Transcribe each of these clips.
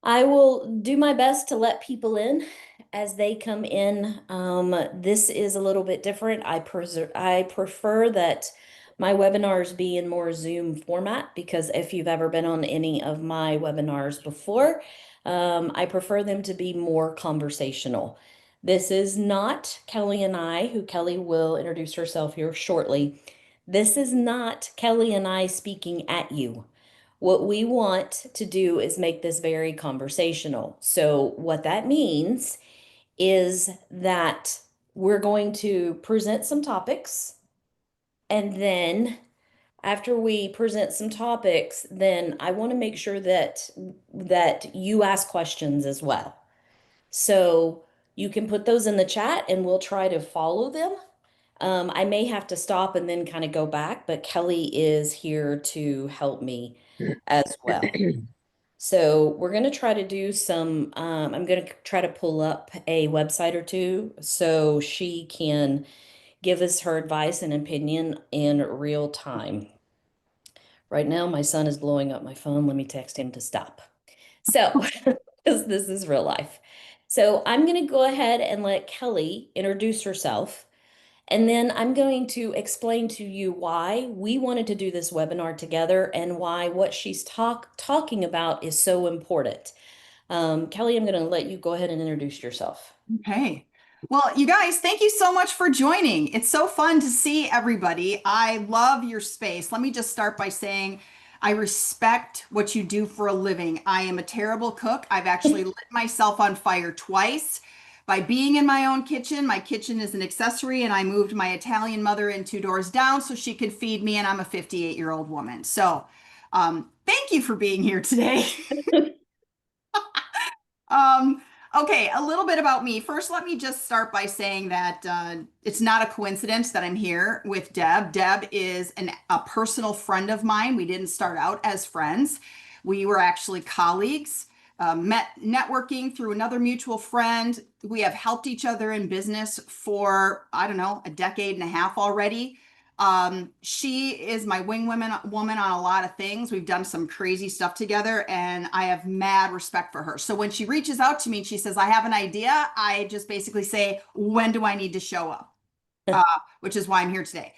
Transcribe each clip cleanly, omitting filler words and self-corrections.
I will do my best to let people in as they come in. This is a little bit different. I prefer that my webinars be in more Zoom format because if you've ever been on any of my webinars before, I prefer them to be more conversational. This is not Kelly and I, who Kelly will introduce herself here shortly. This is not Kelly and I speaking at you. What we want to do is make this very conversational. So, what that means is that we're going to present some topics, and then after we present some topics, then I want to make sure that you ask questions as well. So, you can put those in the chat and we'll try to follow them. I may have to stop and then kind of go back, but Kelly is here to help me as well. So we're going to try to do some, I'm going to try to pull up a website or two so she can give us her advice and opinion in real time. Right now, my son is blowing up my phone. Let me text him to stop. So, because this is real life. So I'm going to go ahead and let Kelly introduce herself. And then I'm going to explain to you why we wanted to do this webinar together and why what she's talking about is so important. Kelly, I'm going to let you go ahead and introduce yourself. Okay. Well, you guys, thank you so much for joining. It's so fun to see everybody. I love your space. Let me just start by saying I respect what you do for a living. I am a terrible cook. I've actually lit myself on fire twice by being in my own kitchen. My kitchen is an accessory, and I moved my Italian mother in two doors down so she could feed me, and I'm a 58-year-old woman. So, thank you for being here today. Um, okay, a little bit about me. First, let me just start by saying that it's not a coincidence that I'm here with Deb. Deb is a personal friend of mine. We didn't start out as friends. We were actually colleagues, met networking through another mutual friend. We have helped each other in business for, I don't know, a decade and a half already. She is my woman on a lot of things. We've done some crazy stuff together, and I have mad respect for her. So when she reaches out to me and she says, I have an idea, I just basically say, when do I need to show up? Uh, which is why I'm here today.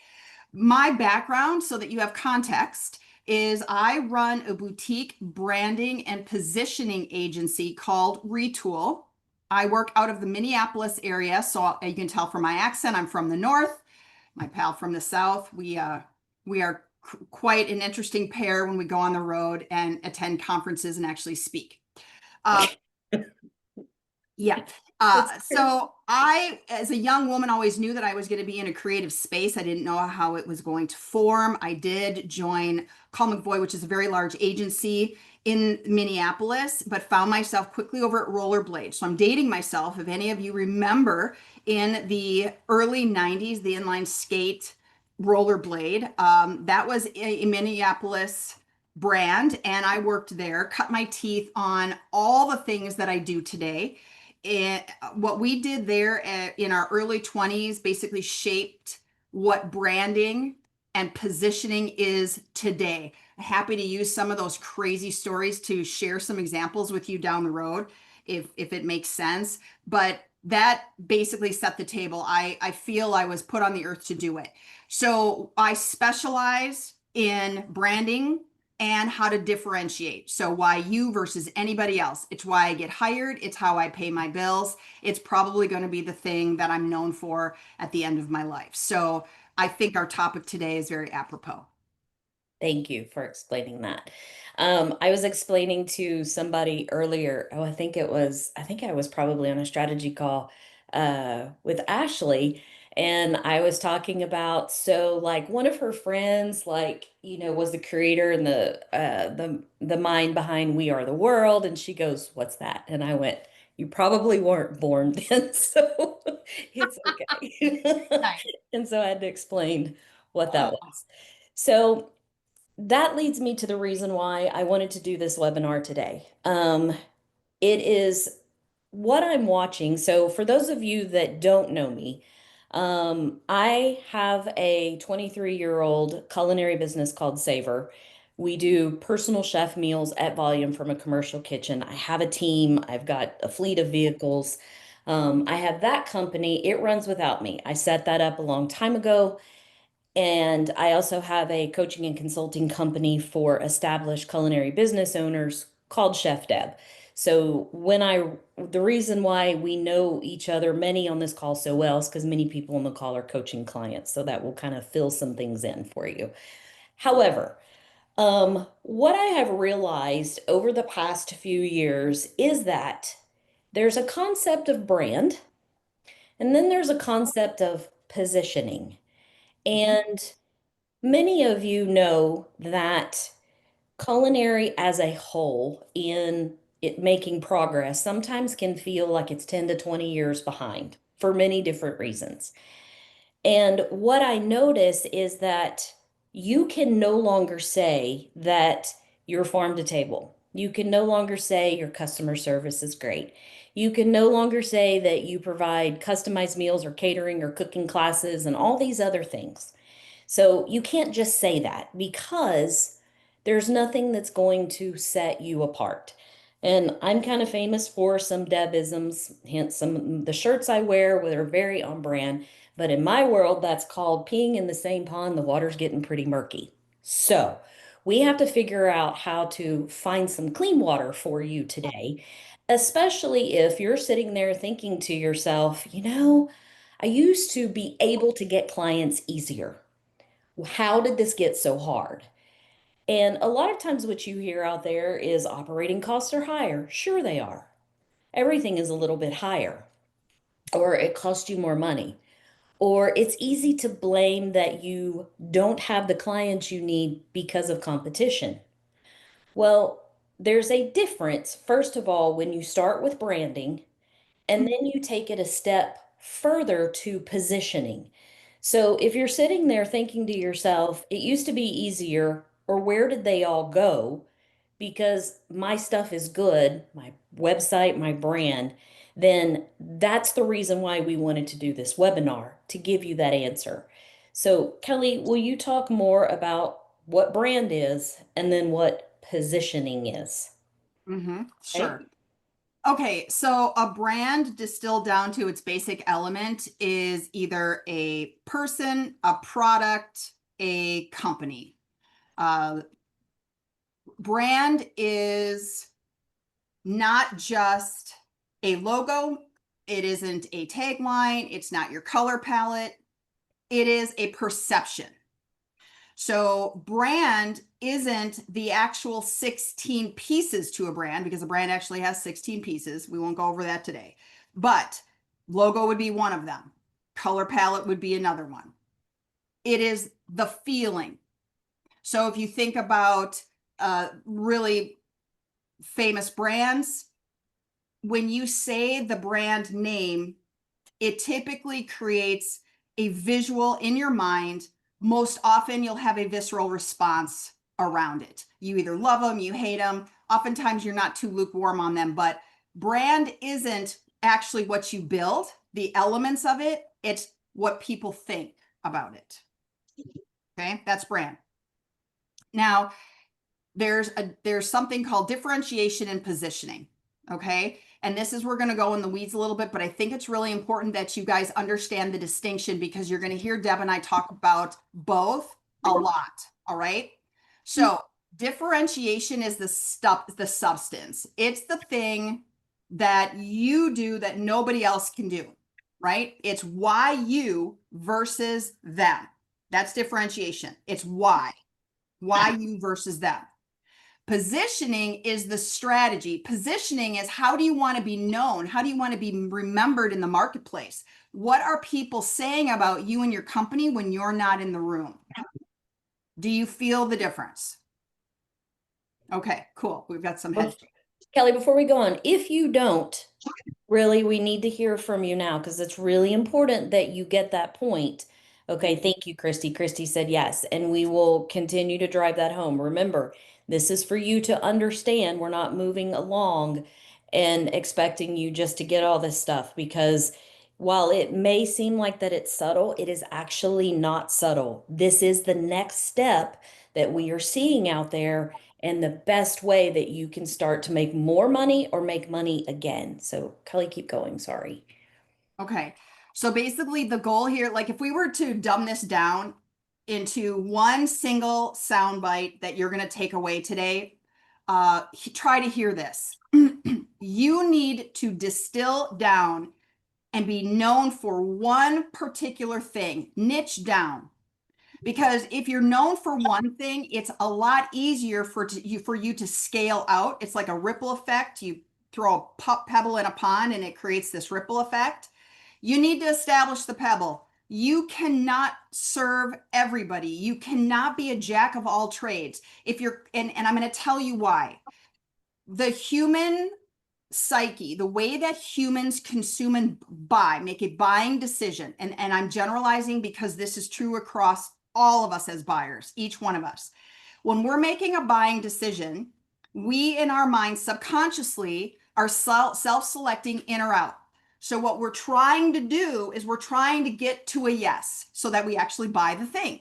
My background, so that you have context, is I run a boutique branding and positioning agency called Retool. I work out of the Minneapolis area, so you can tell from my accent, I'm from the north. My pal from the south. We are quite an interesting pair when we go on the road and attend conferences and actually speak. Uh, yeah. That's true. So I, as a young woman, always knew that I was going to be in a creative space. I didn't know how it was going to form. I did join Call McVoy, which is a very large agency in Minneapolis, but found myself quickly over at Rollerblade. So I'm dating myself. If any of you remember in the early 90s, the inline skate Rollerblade, that was a Minneapolis brand. And I worked there, cut my teeth on all the things that I do today. What we did there in our early 20s basically shaped what branding and positioning is today. Happy to use some of those crazy stories to share some examples with you down the road if it makes sense. But that basically set the table. I feel I was put on the earth to do it. So I specialize in branding and how to differentiate. So why you versus anybody else. It's why I get hired. It's how I pay my bills. It's probably going to be the thing that I'm known for at the end of my life. So I think our topic today is very apropos. Thank you for explaining that. I was explaining to somebody earlier, oh, I think I was probably on a strategy call with Ashley, and I was talking about so like one of her friends, like, was the creator and the mind behind We Are the World, and she goes, "What's that?" And I went, "You probably weren't born then, so it's okay." Nice. And so I had to explain what that was. So that leads me to the reason why I wanted to do this webinar today. It is what I'm watching. So, for those of you that don't know me, I have a 23-year-old culinary business called Savor. We do personal chef meals at volume from a commercial kitchen. I have a team, I've got a fleet of vehicles. I have that company. It runs without me. I set that up a long time ago. And I also have a coaching and consulting company for established culinary business owners called Chef Deb. So the reason why we know each other, many on this call so well, is because many people on the call are coaching clients. So that will kind of fill some things in for you. However, what I have realized over the past few years is that there's a concept of brand, and then there's a concept of positioning. Mhm. And many of you know that culinary as a whole in it making progress sometimes can feel like it's 10 to 20 years behind for many different reasons. And what I notice is that you can no longer say that you're farm to table. You can no longer say your customer service is great. You can no longer say that you provide customized meals or catering or cooking classes and all these other things. So you can't just say that because there's nothing that's going to set you apart. And I'm kind of famous for some Debisms, hence some the shirts I wear are very on brand. But in my world, that's called peeing in the same pond. The water's getting pretty murky. So we have to figure out how to find some clean water for you today, especially if you're sitting there thinking to yourself, I used to be able to get clients easier. How did this get so hard? And a lot of times, what you hear out there is operating costs are higher. Sure, they are. Everything is a little bit higher, or it costs you more money, or it's easy to blame that you don't have the clients you need because of competition. Well, there's a difference, first of all, when you start with branding and then you take it a step further to positioning. So if you're sitting there thinking to yourself, it used to be easier, or where did they all go? Because my stuff is good, my website, my brand, then that's the reason why we wanted to do this webinar to give you that answer. So, Kelly, will you talk more about what brand is and then what positioning is? Sure. Okay. Okay, so a brand distilled down to its basic element is either a person, a product, a company. Uh, Brand is not just a logo, it isn't a tagline, it's not your color palette, it is a perception. So, brand isn't the actual 16 pieces to a brand because a brand actually has 16 pieces. We won't go over that today. But logo would be one of them, color palette would be another one. It is the feeling. So, if you think about really famous brands, when you say the brand name, it typically creates a visual in your mind. Most often, you'll have a visceral response around it. You either love them, you hate them. Oftentimes, you're not too lukewarm on them, but brand isn't actually what you build, the elements of it, it's what people think about it. Okay, that's brand. Now, there's something called differentiation and positioning. Okay, and this is we're going to go in the weeds a little bit, but I think it's really important that you guys understand the distinction because you're going to hear Deb and I talk about both a lot. All right, so differentiation is the stuff, the substance. It's the thing that you do that nobody else can do. Right, it's why you versus them. That's differentiation. It's why you versus them. Positioning is the strategy. Positioning is how do you want to be known? How do you want to be remembered in the marketplace? What are people saying about you and your company when you're not in the room? Do you feel the difference? Okay, cool. We've got some head. Kelly, before we go on, if you don't, really, we need to hear from you now because it's really important that you get that point. Okay, thank you, Christy. Christy said yes, and we will continue to drive that home. Remember, this is for you to understand. We're not moving along and expecting you just to get all this stuff because while it may seem like that it's subtle, it is actually not subtle. This is the next step that we are seeing out there and the best way that you can start to make more money or make money again. So, Kelly, keep going. Sorry. Okay. So basically, the goal here, like if we were to dumb this down into one single sound bite that you're going to take away today, try to hear this. You need to distill down and be known for one particular thing, niche down. Because if you're known for one thing, it's a lot easier for you to scale out. It's like a ripple effect. You throw a pebble in a pond and it creates this ripple effect. You need to establish the pebble. You cannot serve everybody. You cannot be a jack of all trades. If you're, and I'm going to tell you why. The human psyche, the way that humans consume and buy, make a buying decision, and I'm generalizing because this is true across all of us as buyers, each one of us. When we're making a buying decision, we in our minds subconsciously are self-selecting in or out. So what we're trying to do is we're trying to get to a yes so that we actually buy the thing.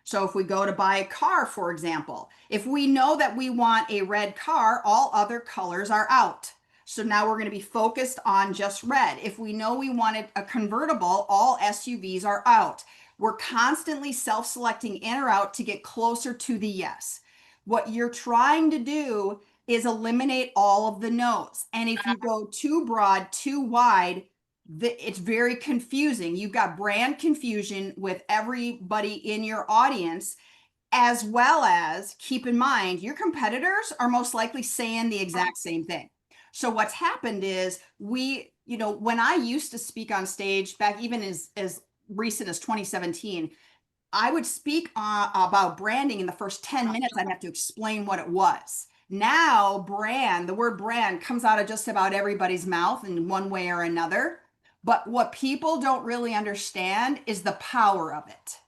So if we go to buy a car, for example, if we know that we want a red car, all other colors are out. So now we're going to be focused on just red. If we know we wanted a convertible, all SUVs are out. We're constantly self-selecting in or out to get closer to the yes. What you're trying to do is eliminate all of the no's. And if you go too broad, too wide, it's very confusing. You've got brand confusion with everybody in your audience, as well as keep in mind your competitors are most likely saying the exact same thing. So what's happened is when I used to speak on stage back even as recent as 2017, I would speak about branding in the first 10 minutes. I'd have to explain what it was. Now, the word brand comes out of just about everybody's mouth in one way or another. But what people don't really understand is the power of it.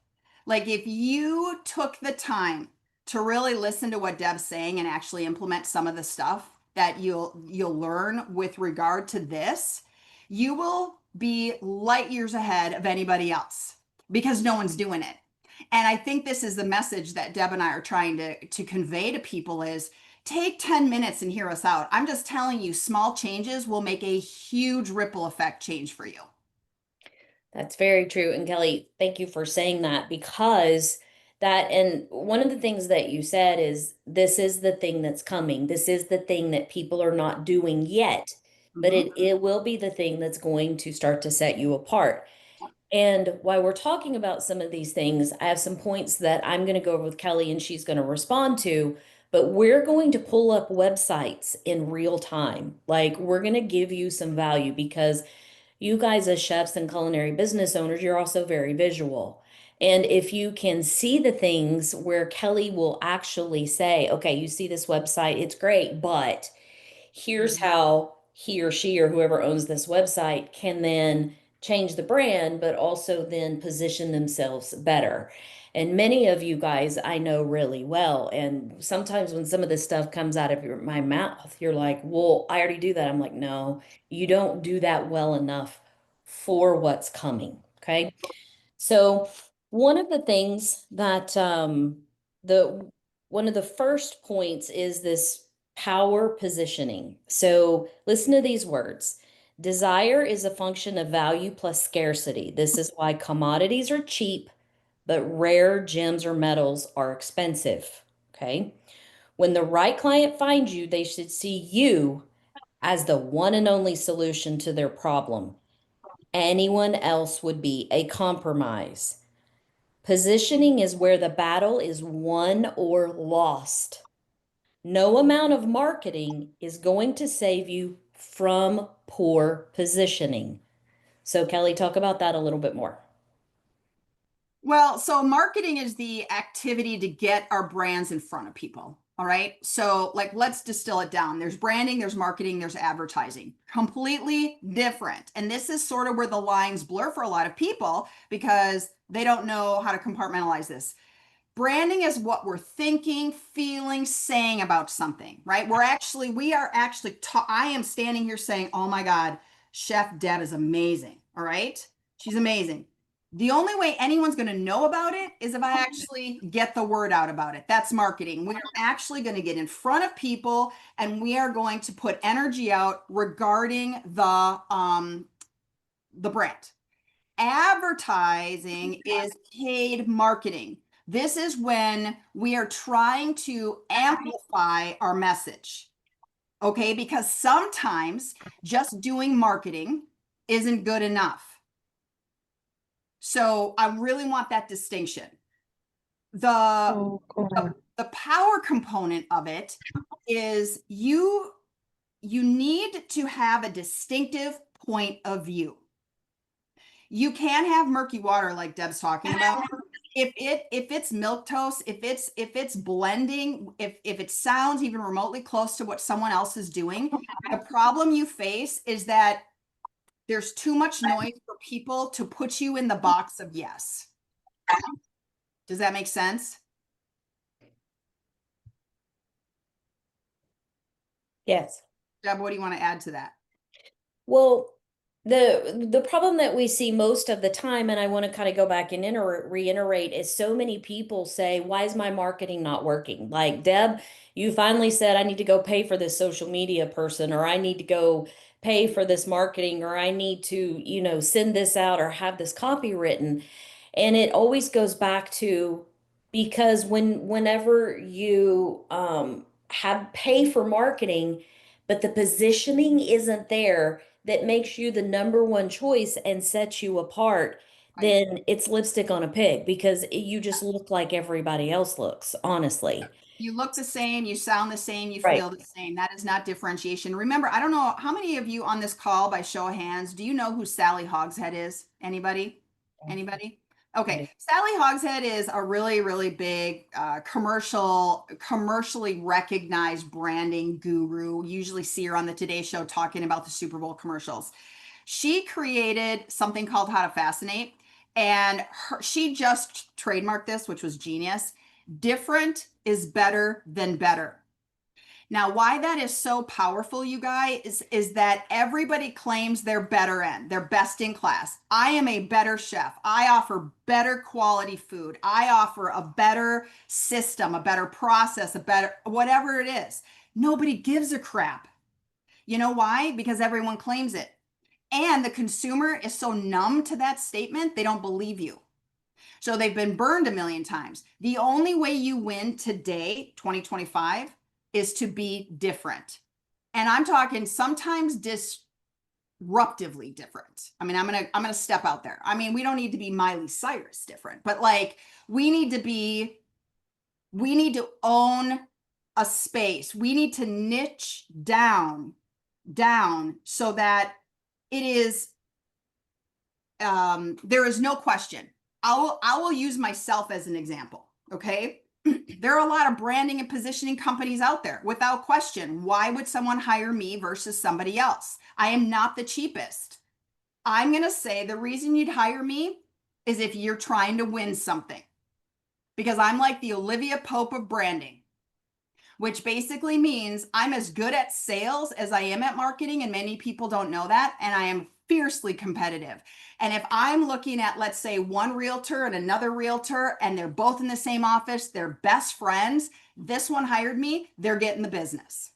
Like if you took the time to really listen to what Deb's saying and actually implement some of the stuff that you'll learn with regard to this, you will be light years ahead of anybody else because no one's doing it. And I think this is the message that Deb and I are trying to convey to people is take 10 minutes and hear us out. I'm just telling you, small changes will make a huge ripple effect change for you. That's very true. And Kelly, thank you for saying that because and one of the things that you said is this is the thing that's coming. This is the thing that people are not doing yet, but Mhm. it will be the thing that's going to start to set you apart. And while we're talking about some of these things, I have some points that I'm going to go over with Kelly and she's going to respond to. But we're going to pull up websites in real time. Like we're going to give you some value because you guys, as chefs and culinary business owners, you're also very visual. And if you can see the things where Kelly will actually say, okay, you see this website, it's great, but here's Mhm. how he or she or whoever owns this website can then change the brand, but also then position themselves better. And many of you guys I know really well. And sometimes when some of this stuff comes out of my mouth, you're like, well, I already do that. I'm like, no, you don't do that well enough for what's coming. Okay. So one of the things that the one of the first points is this power positioning. So listen to these words. Desire is a function of value plus scarcity. This is why commodities are cheap, but rare gems or metals are expensive. Okay. When the right client finds you, they should see you as the one and only solution to their problem. Anyone else would be a compromise. Positioning is where the battle is won or lost. No amount of marketing is going to save you from poor positioning. So, Kelly, talk about that a little bit more. Well, so marketing is the activity to get our brands in front of people. All right. So, like, let's distill it down. There's branding, there's marketing, there's advertising. Completely different. And this is sort of where the lines blur for a lot of people because they don't know how to compartmentalize this. Branding is what we're thinking, feeling, saying about something, right? We are actually, I am standing here saying, oh my God, Chef Deb is amazing. All right. She's amazing. The only way anyone's going to know about it is if I actually get the word out about it. That's marketing. We're actually going to get in front of people and we are going to put energy out regarding the brand. Advertising is paid marketing. This is when we are trying to amplify our message. Okay, because sometimes just doing marketing isn't good enough. So I really want that distinction. The, the power component of it is you need to have a distinctive point of view. You can have murky water like Deb's talking about. If it's milk toast, if it's blending, if it sounds even remotely close to what someone else is doing, the problem you face is that there's too much noise for people to put you in the box of yes. Does that make sense? Yes. Deb, what do you want to add to that? Well, the problem that we see most of the time, and I want to kind of go back and reiterate, is so many people say, "Why is my marketing not working?" Like, Deb, you finally said, "I need to go pay for this social media person," or "I need to go pay for this marketing," or "I need to, send this out or have this copy written." And it always goes back to because whenever you have pay for marketing, but the positioning isn't there that makes you the number one choice and sets you apart, Right. then it's lipstick on a pig because you just look like everybody else looks, honestly. You look the same, you sound the same, you Right. feel the same. That is not differentiation. Remember, I don't know how many of you on this call, by show of hands, do you know who Sally Hogshead is? Anybody? Anybody? I Okay, do. Sally Hogshead is a really, really big commercially recognized branding guru. You usually see her on the Today Show talking about the Super Bowl commercials. She created something called How to Fascinate, and she just trademarked this, which was genius. Different is better than better. Now, why that is so powerful, you guys, is that everybody claims they're better in, they're best in class. I am a better chef. I offer better quality food. I offer a better system, a better process, a better whatever it is. Nobody gives a crap. You know why? Because everyone claims it. And the consumer is so numb to that statement, they don't believe you. So they've been burned a million times. The only way you win today, 2025, is to be different. And I'm talking sometimes disruptively different. I mean, I'm gonna step out there. I mean, we don't need to be Miley Cyrus different, but like we need to own a space. We need to niche down so that it is there is no question. I will use myself as an example. Okay. There are a lot of branding and positioning companies out there without question. Why would someone hire me versus somebody else? I am not the cheapest. I'm going to say the reason you'd hire me is if you're trying to win something, because I'm like the Olivia Pope of branding, which basically means I'm as good at sales as I am at marketing. And many people don't know that. And I am fiercely competitive. And if I'm looking at, let's say, one realtor and another realtor, and they're both in the same office, they're best friends, this one hired me, they're getting the business.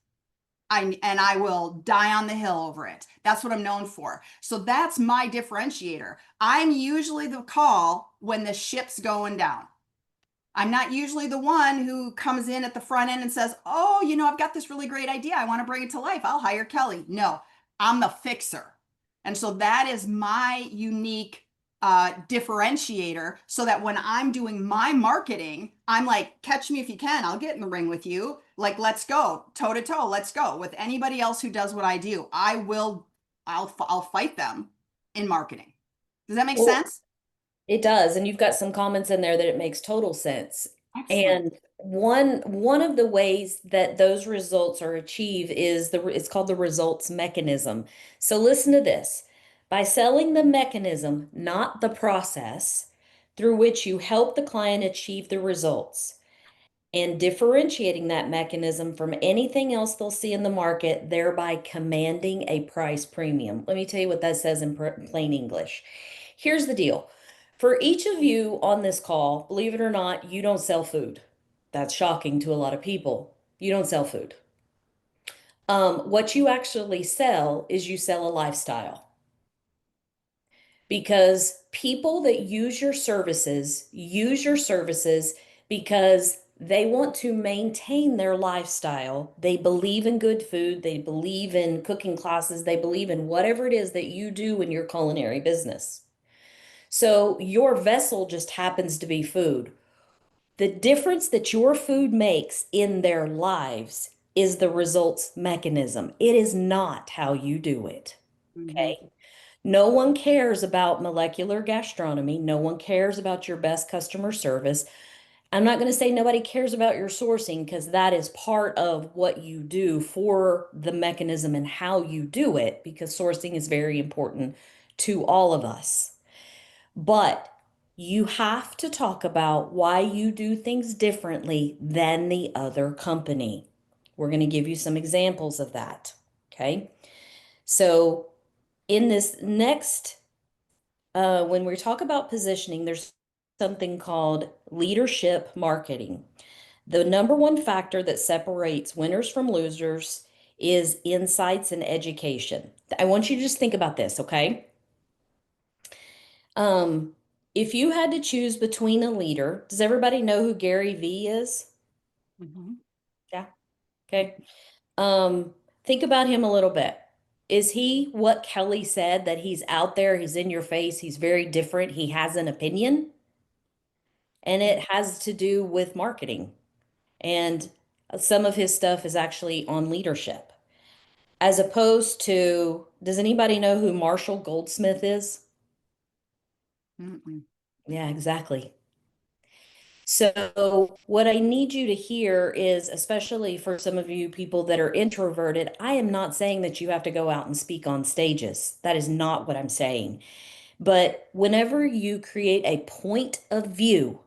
I will die on the hill over it. That's what I'm known for. So that's my differentiator. I'm usually the call when the ship's going down. I'm not usually the one who comes in at the front end and says, "Oh, I've got this really great idea. I want to bring it to life. I'll hire Kelly." No, I'm the fixer. And so that is my unique differentiator, so that when I'm doing my marketing, I'm like, catch me if you can. I'll get in the ring with you. Like, let's go toe to toe. Let's go with anybody else who does what I do. I'll fight them in marketing. Does that make Well, sense? it does, and you've got some comments in there that it makes total sense. Excellent. And one of the ways that those results are achieved is it's called the results mechanism. So listen to this. By selling the mechanism, not the process, through which you help the client achieve the results, and differentiating that mechanism from anything else they'll see in the market, thereby commanding a price premium. Let me tell you what that says in plain English. Here's the deal. For each of you on this call, believe it or not, you don't sell food. That's shocking to a lot of people. You don't sell food. What you actually sell is you sell a lifestyle because people that use your services because they want to maintain their lifestyle. They believe in good food, they believe in cooking classes, they believe in whatever it is that you do in your culinary business. So your vessel just happens to be food. The difference that your food makes in their lives is the results mechanism. It is not how you do it. Mhm. Okay. No one cares about molecular gastronomy. No one cares about your best customer service. I'm not going to say nobody cares about your sourcing because that is part of what you do for the mechanism and how you do it, because sourcing is very important to all of us. But you have to talk about why you do things differently than the other company. We're going to give you some examples of that. Okay. So, in this next, when we talk about positioning, there's something called leadership marketing. The number one factor that separates winners from losers is insights and education. I want you to just think about this, okay? Um, if you had to choose between a leader, does everybody know who Gary Vee is? Mhm. Yeah. Okay. Um, think about him a little bit. Is he what Kelly said, that he's out there, he's in your face, he's very different, he has an opinion? And it has to do with marketing. And some of his stuff is actually on leadership. As opposed to, does anybody know who Marshall Goldsmith is? Mm-mm. Yeah, exactly. So, what I need you to hear is, especially for some of you people that are introverted, I am not saying that you have to go out and speak on stages. That is not what I'm saying. But whenever you create a point of view,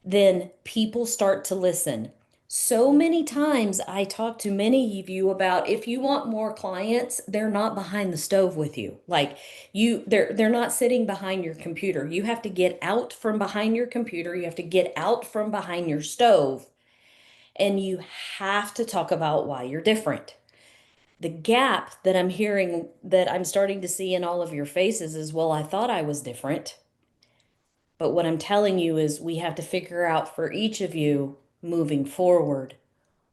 then people start to listen. So many times I talk to many of you about, if you want more clients, they're not behind the stove with you. Like they're not sitting behind your computer. You have to get out from behind your computer. You have to get out from behind your stove, and you have to talk about why you're different. The gap that I'm hearing, that I'm starting to see in all of your faces is, well, I thought I was different. But what I'm telling you is we have to figure out for each of you moving forward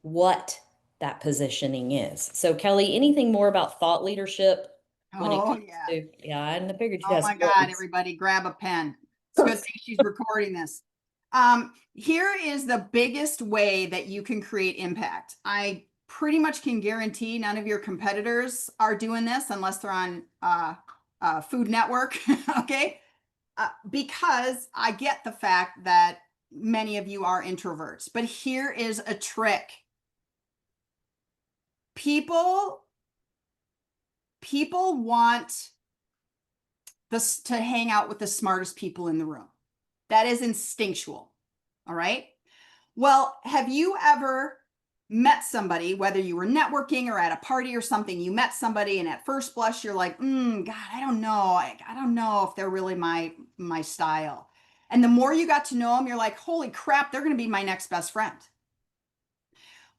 what that positioning is. So, Kelly, anything more about thought leadership when it Oh, comes yeah. to, yeah, and I figured you'd Oh have my some God, words. everybody grab a pen. It's a good thing she's recording this. Here is the biggest way that you can create impact. I pretty much can guarantee none of your competitors are doing this unless they're on Food Network, okay? Because I get the fact that many of you are introverts, but here is a trick. People, people want this to hang out with the smartest people in the room. That is instinctual. All right. Well, have you ever met somebody, whether you were networking or at a party or something, you met somebody and at first blush, you're like, God, I don't know. I don't know if they're really my style. And the more you got to know them, you're like, holy crap, they're going to be my next best friend.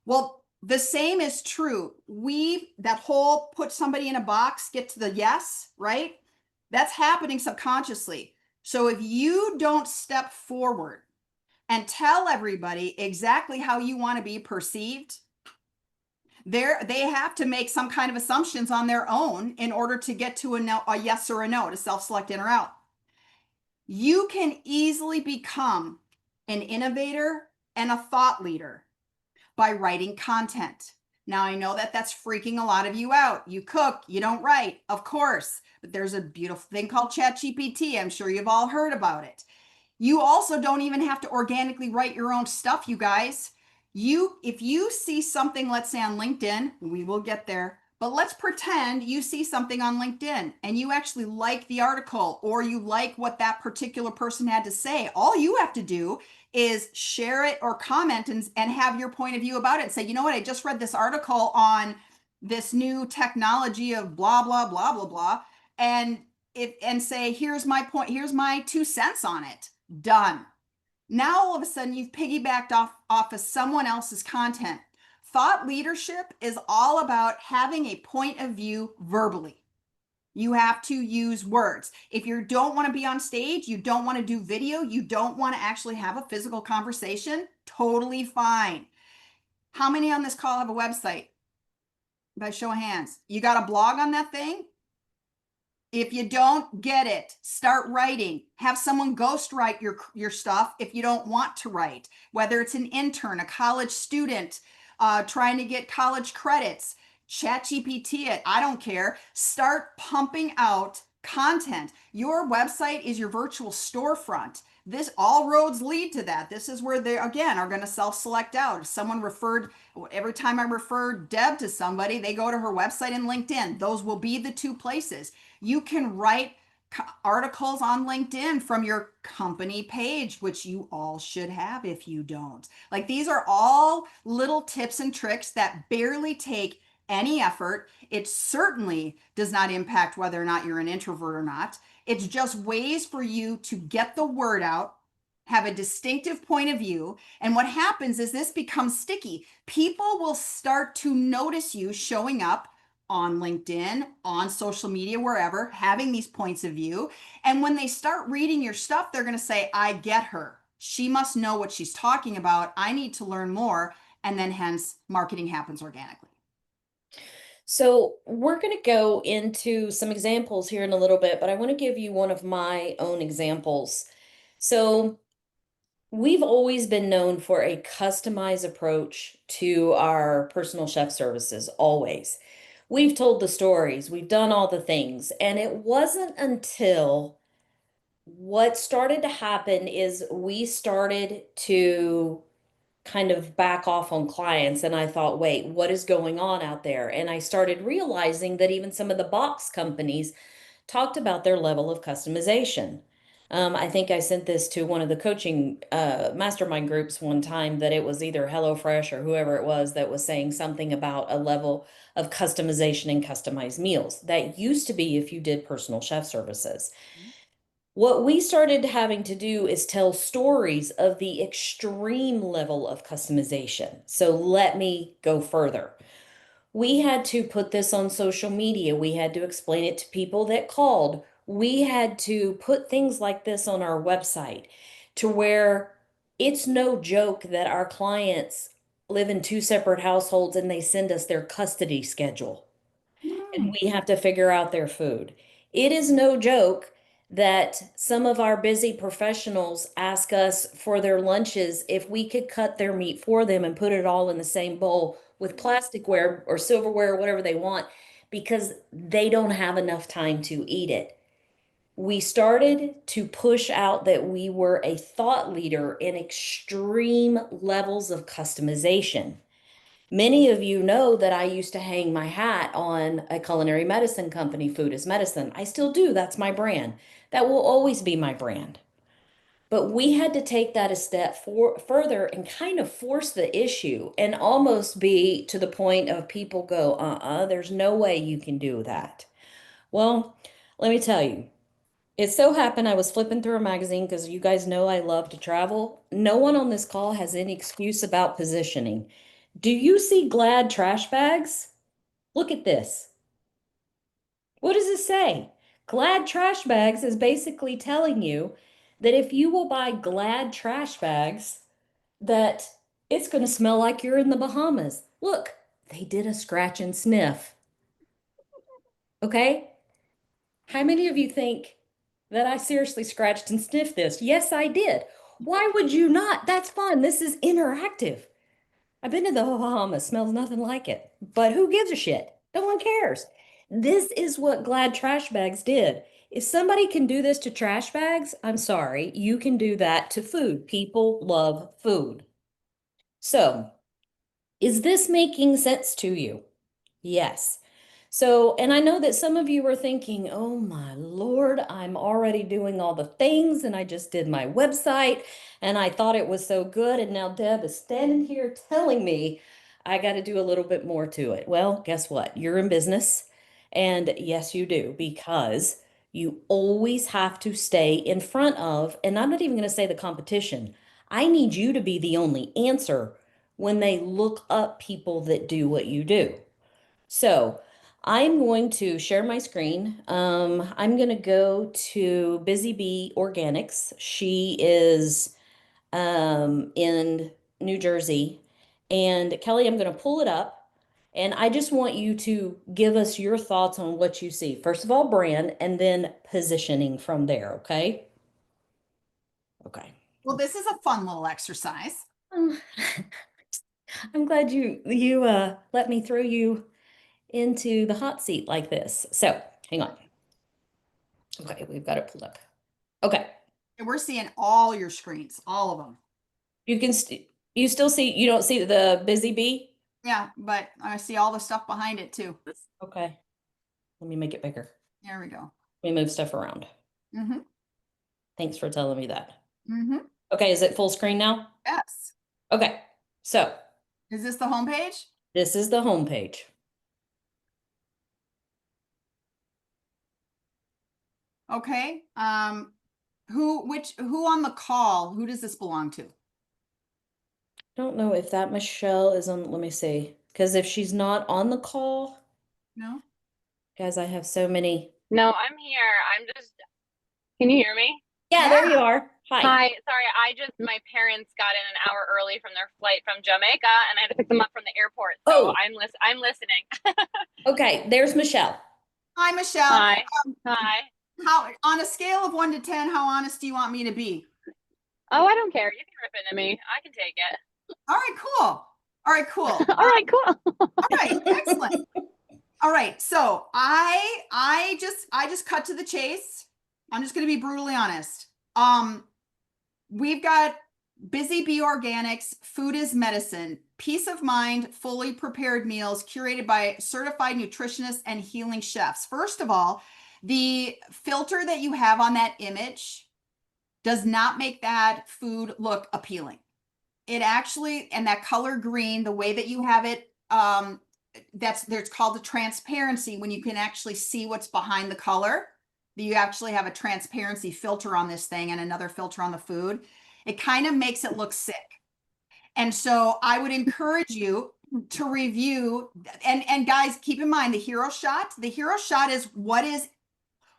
Well, the same is true. That whole put somebody in a box, get to the yes, right? That's happening subconsciously. So if you don't step forward and tell everybody exactly how you want to be perceived, they have to make some kind of assumptions on their own in order to get to a no, a yes or a no, to self-select in or out. You can easily become an innovator and a thought leader by writing content. Now, I know that that's freaking a lot of you out. You cook, you don't write, of course, but there's a beautiful thing called ChatGPT. I'm sure you've all heard about it. You also don't even have to organically write your own stuff, you guys. If you see something, let's say on LinkedIn, we will get there, but let's pretend you see something on LinkedIn and you actually like the article or you like what that particular person had to say. All you have to do is share it or comment and have your point of view about it. Say, you know what, I just read this article on this new technology of blah, blah, blah, blah, blah. And if and say, here's my point, here's my 2 cents on it. Done. Now all of a sudden you've piggybacked off of someone else's content. Thought leadership is all about having a point of view verbally. You have to use words. If you don't want to be on stage, you don't want to do video, you don't want to actually have a physical conversation, totally fine. How many on this call have a website? By show of hands. You got a blog on that thing? If you don't get it, start writing. Have someone ghost write your stuff if you don't want to write, whether it's an intern, a college student, trying to get college credits, chat GPT it, I don't care. Start pumping out content. Your website is your virtual storefront. This all roads lead to that. This is where they again are going to self-select out. If someone referred, every time I refer Deb to somebody, they go to her website and LinkedIn. Those will be the two places. You can write articles on LinkedIn from your company page, which you all should have if you don't. Like these are all little tips and tricks that barely take any effort. It certainly does not impact whether or not you're an introvert or not. It's just ways for you to get the word out, have a distinctive point of view. And what happens is this becomes sticky. People will start to notice you showing up on LinkedIn, on social media, wherever, having these points of view. And when they start reading your stuff, they're going to say, I get her. She must know what she's talking about. I need to learn more. And then hence marketing happens organically. So we're going to go into some examples here in a little bit, but I want to give you one of my own examples. So we've always been known for a customized approach to our personal chef services, always. We've told the stories, we've done all the things, and it wasn't until what started to happen is we started to kind of back off on clients, and I thought, wait, what is going on out there? And I started realizing that even some of the box companies talked about their level of customization. I think I sent this to one of the coaching mastermind groups one time that it was either HelloFresh or whoever it was that was saying something about a level of customization and customized meals. That used to be if you did personal chef services. What we started having to do is tell stories of the extreme level of customization. So let me go further. We had to put this on social media. We had to explain it to people that called. We had to put things like this on our website to where it's no joke that our clients live in two separate households and they send us their custody schedule and Mm. we have to figure out their food. It is no joke that some of our busy professionals ask us for their lunches if we could cut their meat for them and put it all in the same bowl with plasticware or silverware or whatever they want because they don't have enough time to eat it. We started to push out that we were a thought leader in extreme levels of customization. Many of you know that I used to hang my hat on a culinary medicine company, Food is Medicine. I still do. That's my brand. That will always be my brand. But we had to take that a step further and kind of force the issue and almost be to the point of people go, there's no way you can do that. Well, let me tell you, it so happened I was flipping through a magazine because you guys know I love to travel. No one on this call has any excuse about positioning. Do you see Glad trash bags? Look at this. What does it say? Glad trash bags is basically telling you that if you will buy Glad trash bags, that it's going to smell like you're in the Bahamas. Look, they did a scratch and sniff. Okay? How many of you think that I seriously scratched and sniffed this? Yes, I did. Why would you not? That's fun. This is interactive. I've been to the Bahamas, smells nothing like it. But who gives a shit? No one cares. This is what Glad trash bags did. If somebody can do this to trash bags, I'm sorry, you can do that to food. People love food. So, is this making sense to you? Yes. So, and I know that some of you are thinking, oh my Lord, I'm already doing all the things and I just did my website and I thought it was so good. And now Deb is standing here telling me I got to do a little bit more to it. Well, guess what? You're in business. And yes, you do, because You always have to stay in front of, and I'm not even going to say the competition. I need you to be the only answer when they look up people that do what you do. So I'm going to share my screen. I'm going to go to Busy Bee Organics. She is in New Jersey. And Kelly, I'm going to pull it up. And I just want you to give us your thoughts on what you see. First of all, brand, and then positioning from there. Okay. Okay. Well, this is a fun little exercise. Um, I'm glad you let me throw you into the hot seat like this. So hang on. Okay, we've got it pulled up. Okay. And we're seeing all your screens, all of them. You can you still see, you don't see the busy bee? Yeah, but I see all the stuff behind it too. Okay. Let me make it bigger. There we go. Let me move stuff around. Mm-hmm. Thanks for telling me that. Mm-hmm. Okay, is it full screen now? Yes. Okay. So Is this the homepage? this is the home page. Okay. Who on the call, who does this belong to? Don't know if that Michelle is on, let me see. Because if she's not on the call, No? guys, I have so many. No, I'm here. I'm just, can you hear me? Yeah, there you Yeah. are. Hi. Hi, sorry, my parents got in an hour early from their flight from Jamaica and I had to pick them up from the airport. So Oh, I'm listening. okay. There's Michelle. Hi, Michelle. Hi. Hi. How, on a scale of 1 to 10, how honest do you want me to be? Oh, I don't care. You can rip into me. I can take it. All right, cool. All right, cool. All right, cool. All right, excellent. All right, so I just cut to the chase. I'm just going to be brutally honest. We've got Busy Bee Organics, Food is Medicine, Peace of Mind, fully prepared meals curated by certified nutritionists and healing chefs. First of all, the filter that you have on that image does not make that food look appealing. It actually, and that color green, the way that you have it, there's called the transparency, when you can actually see what's behind the color. You actually have a transparency filter on this thing and another filter on the food. It kind of makes it look sick. And so I would encourage you to review, and guys, keep in mind the hero shot. The hero shot is what is,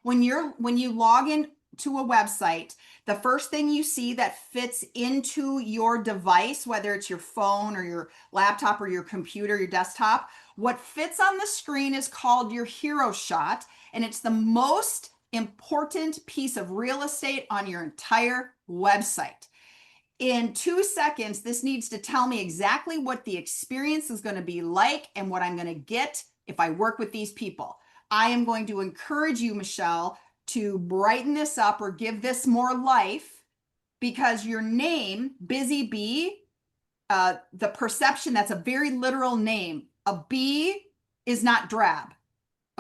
when you log in to a website, the first thing you see that fits into your device, whether it's your phone or your laptop or your computer, your desktop, what fits on the screen is called your hero shot. And it's the most important piece of real estate on your entire website. In 2 seconds, this needs to tell me exactly what the experience is going to be like and what I'm going to get if I work with these people. I am going to encourage you, Michelle, to brighten this up or give this more life, because your name, Busy Bee, the perception, that's a very literal name. A bee is not drab.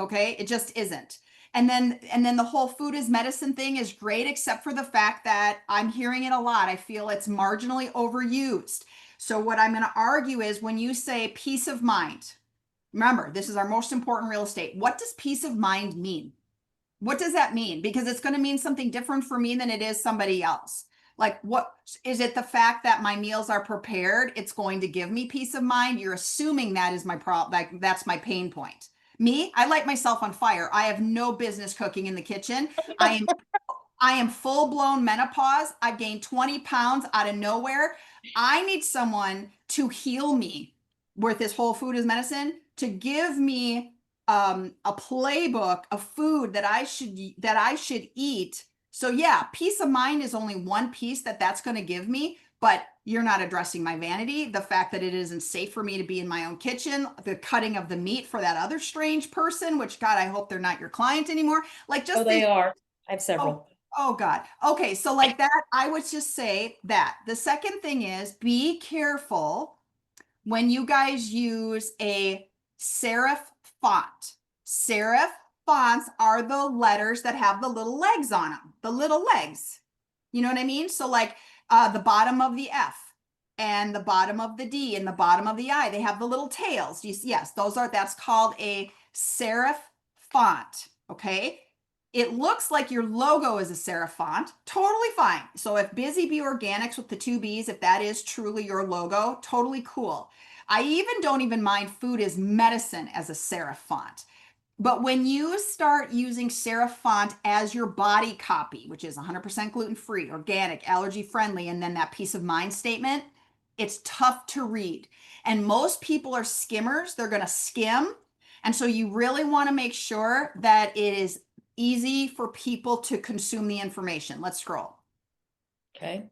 Okay, it just isn't. And then the whole food is medicine thing is great, except for the fact that I'm hearing it a lot. I feel it's marginally overused. So what I'm going to argue is, when you say peace of mind, remember, this is our most important real estate. What does peace of mind mean? What does that mean? Because it's going to mean something different for me than it is somebody else. Like, what is it? The fact that my meals are prepared, it's going to give me peace of mind. You're assuming that is my problem. Like, that's my pain point. Me, I light myself on fire. I have no business cooking in the kitchen. I am full blown menopause. I've gained 20 pounds out of nowhere. I need someone to heal me with this whole food is medicine, to give me a playbook of food that I should eat. So yeah, peace of mind is only one piece that's going to give me, but you're not addressing my vanity, the fact that it isn't safe for me to be in my own kitchen, the cutting of the meat for that other strange person, which, God, I hope they're not your client anymore. Like, Oh, just they these. are. I have Oh, several. oh God. Okay, so like that, I would just say that. The second thing is, be careful when you guys use a serif font. Serif fonts are the letters that have the little legs on them, the little legs. You know what I mean? So like the bottom of the F and the bottom of the D and the bottom of the I, they have the little tails. Yes, that's called a serif font. Okay. It looks like your logo is a serif font. Totally fine. So if Busy Bee Organics with the 2 B's, if that is truly your logo, totally cool. I even don't even mind Food is Medicine as a serif font. But when you start using serif font as your body copy, which is 100% gluten-free, organic, allergy-friendly, and then that peace of mind statement, it's tough to read. And most people are skimmers. They're going to skim. And so you really want to make sure that it is easy for people to consume the information. Let's scroll. Okay.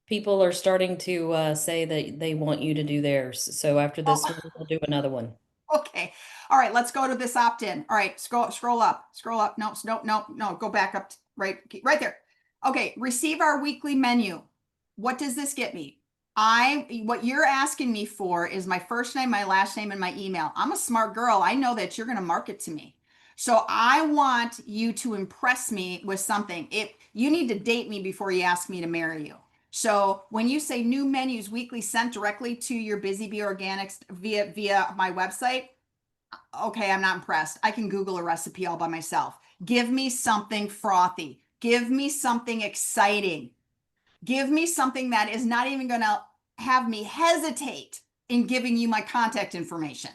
People are starting to say that they want you to do theirs. So after this Oh, one, we'll do another one. okay. All right, let's go to this opt-in. All right, scroll up. Scroll up. No, no, no, no. Go back up right there. Okay, receive our weekly menu. What does this get me? What you're asking me for is my first name, my last name, and my email. I'm a smart girl. I know that you're going to market to me. So I want you to impress me with something. You need to date me before you ask me to marry you. So when you say new menus weekly sent directly to your Busy Bee Organics via my website, okay, I'm not impressed. I can Google a recipe all by myself. Give me something frothy. Give me something exciting. Give me something that is not even going to have me hesitate in giving you my contact information.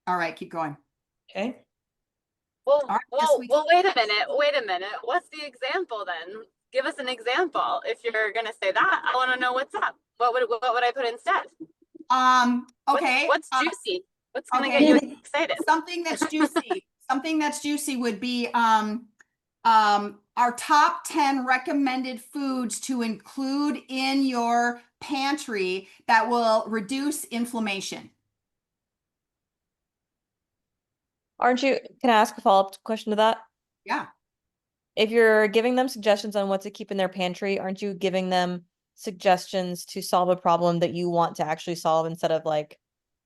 All right, keep going. Okay. Well, All right, this week. wait a minute. Wait a minute. What's the example then? Give us an example. If you're gonna say that, I want to know what's up. What would I put instead? Okay. What's juicy? What's gonna get Okay. you excited? Something that's juicy. Something that's juicy would be our top 10 recommended foods to include in your pantry that will reduce inflammation. Aren't you, can I ask a follow-up question to that? Yeah. If you're giving them suggestions on what to keep in their pantry, aren't you giving them suggestions to solve a problem that you want to actually solve instead of like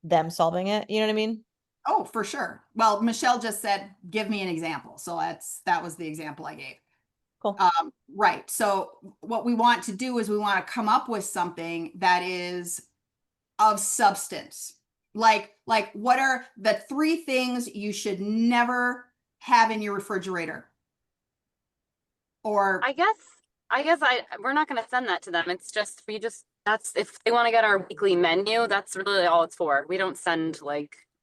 them solving it? You know what I mean? Oh, for sure. Well, Michelle just said, give me an example. So that was the example I gave. Cool. Right. So what we want to do is we want to come up with something that is of substance. Like what are the 3 things you should never have in your refrigerator? Or We're not gonna send that to them. It's just that's if they want to get our weekly menu, that's really all it's for. We don't send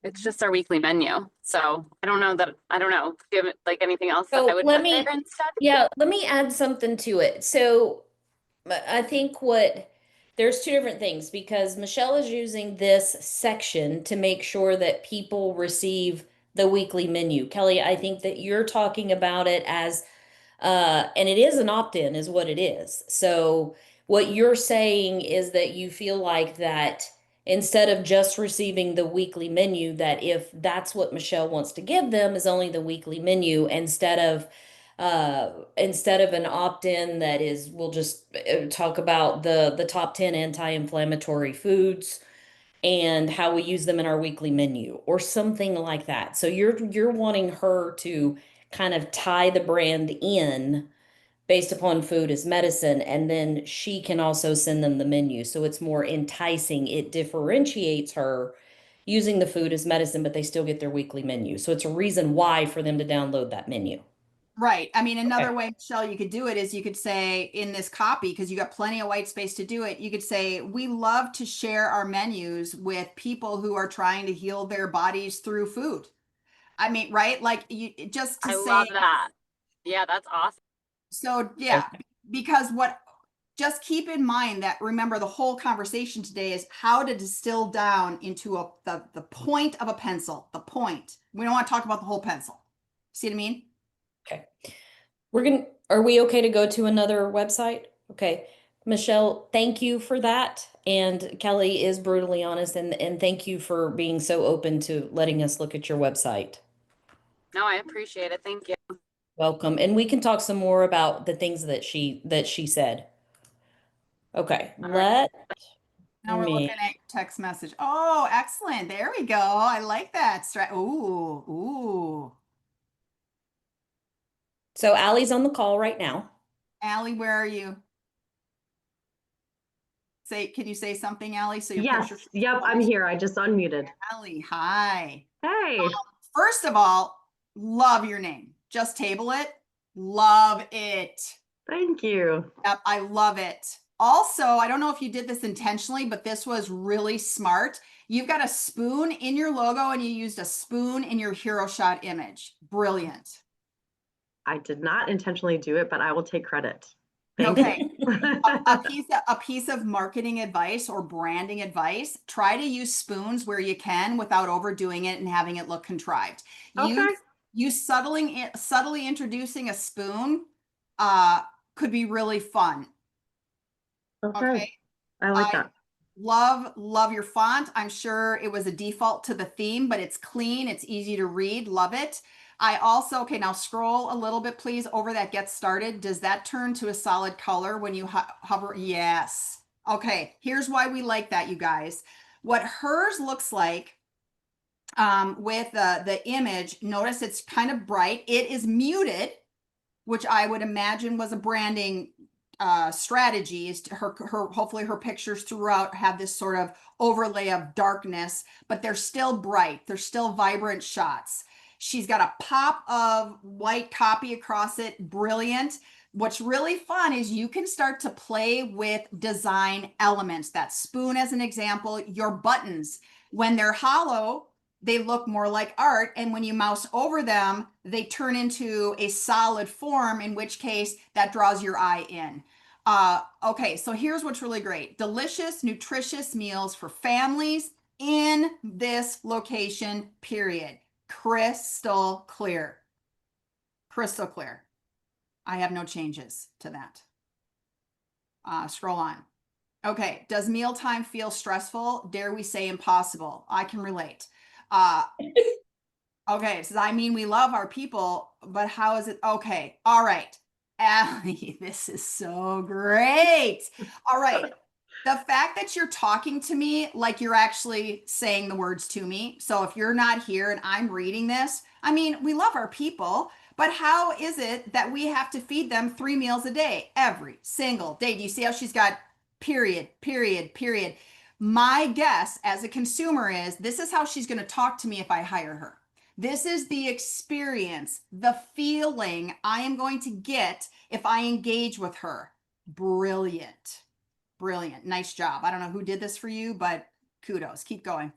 it's just our weekly menu. So I don't know. Do you have like anything else that So I would let put me, there instead? yeah, let me add something to it. So I think there's two different things because Michelle is using this section to make sure that people receive the weekly menu. Kelly, I think that you're talking about it as and it is an opt-in is what it is. So what you're saying is that you feel like that instead of just receiving the weekly menu, that if that's what Michelle wants to give them is only the weekly menu instead of an opt-in that is we'll just talk about the top 10 anti-inflammatory foods and how we use them in our weekly menu or something like that. So you're wanting her to kind of tie the brand in based upon food as medicine, and then she can also send them the menu. So it's more enticing. It differentiates her using the food as medicine, but they still get their weekly menu. So it's a reason why for them to download that menu. right. I mean, another Okay. way, Michelle, you could do it is you could say in this copy, because you got plenty of white space to do it, you could say, we love to share our menus with people who are trying to heal their bodies through food. I mean, right? Like you just to I say, love that. Yeah, that's awesome. so yeah, because just keep in mind that remember the whole conversation today is how to distill down into the point of a pencil, the point. We don't want to talk about the whole pencil. See what I mean? Okay. Are we okay to go to another website? Okay. Michelle, thank you for that. And Kelly is brutally honest and thank you for being so open to letting us look at your website. No, I appreciate it. Thank you. Welcome. And we can talk some more about the things that she said. Okay. All right. Let Now we're me looking at text message. Oh, excellent. There we go. I like that. Ooh, ooh. So Allie's on the call right now. Allie, where are you? Can you say something, Allie? So you push your Yes. Yep. I'm here. I just unmuted. Allie, hi. Hey. First of all, love your name. just table it. Love it. Thank you. Yep, I love it. Also, I don't know if you did this intentionally, but this was really smart. You've got a spoon in your logo and you used a spoon in your hero shot image. Brilliant. I did not intentionally do it, but I will take credit. Thank Okay. you. A piece of marketing advice or branding advice, try to use spoons where you can without overdoing it and having it look contrived. Okay. You subtly introducing a spoon could be really fun. Okay. I like I that. love your font. I'm sure it was a default to the theme, but it's clean, it's easy to read. Love it. I also, okay, now scroll a little bit, please, over that get started. Does that turn to a solid color when you hover? Yes. Okay, here's why we like that, you guys. What hers looks like with the image, notice it's kind of bright. It is muted, which I would imagine was a branding strategy. Is to her hopefully her pictures throughout have this sort of overlay of darkness, but they're still bright. They're still vibrant shots. She's got a pop of white copy across it. Brilliant. What's really fun is you can start to play with design elements. That spoon as an example, your buttons, when they're hollow, they look more like art. And when you mouse over them, they turn into a solid form, in which case that draws your eye in. Okay, so here's what's really great. Delicious, nutritious meals for families in this location, period. Crystal clear. Crystal clear. I have no changes to that. Scroll on. Okay, does mealtime feel stressful? Dare we say impossible? I can relate. Okay, it says, I mean, we love our people, but how is it? Okay, all right. Allie, this is so great. All right. The fact that you're talking to me like you're actually saying the words to me. So if you're not here and I'm reading this, I mean, we love our people, but how is it that we have to feed them 3 meals a day every single day? Do you see how she's got period, period, period? My guess as a consumer is this is how she's going to talk to me if I hire her. This is the experience, the feeling I am going to get if I engage with her. Brilliant. Brilliant. Nice job. I don't know who did this for you, but kudos. Keep going.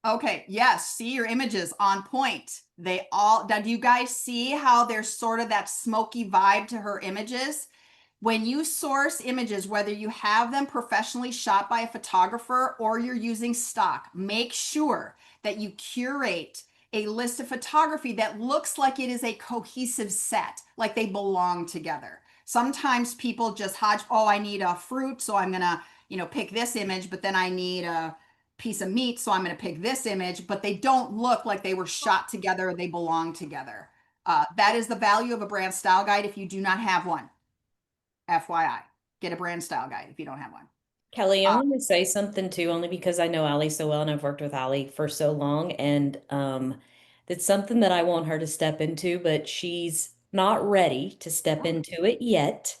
Okay. Yes. See your images on point. They all, do you guys see how there's sort of that smoky vibe to her images? When you source images, whether you have them professionally shot by a photographer or you're using stock, make sure that you curate a list of photography that looks like it is a cohesive set, like they belong together. Sometimes people just hodge, oh, I need a fruit, so I'm gonna, pick this image, but then I need a piece of meat, so I'm gonna pick this image, but they don't look like they were shot together or they belong together. That is the value of a brand style guide if you do not have one. FYI, get a brand style guide if you don't have one. Kelly, I want to say something too, only because I know Allie so well and I've worked with Allie for so long, and it's something that I want her to step into, but she's not ready to step into it yet.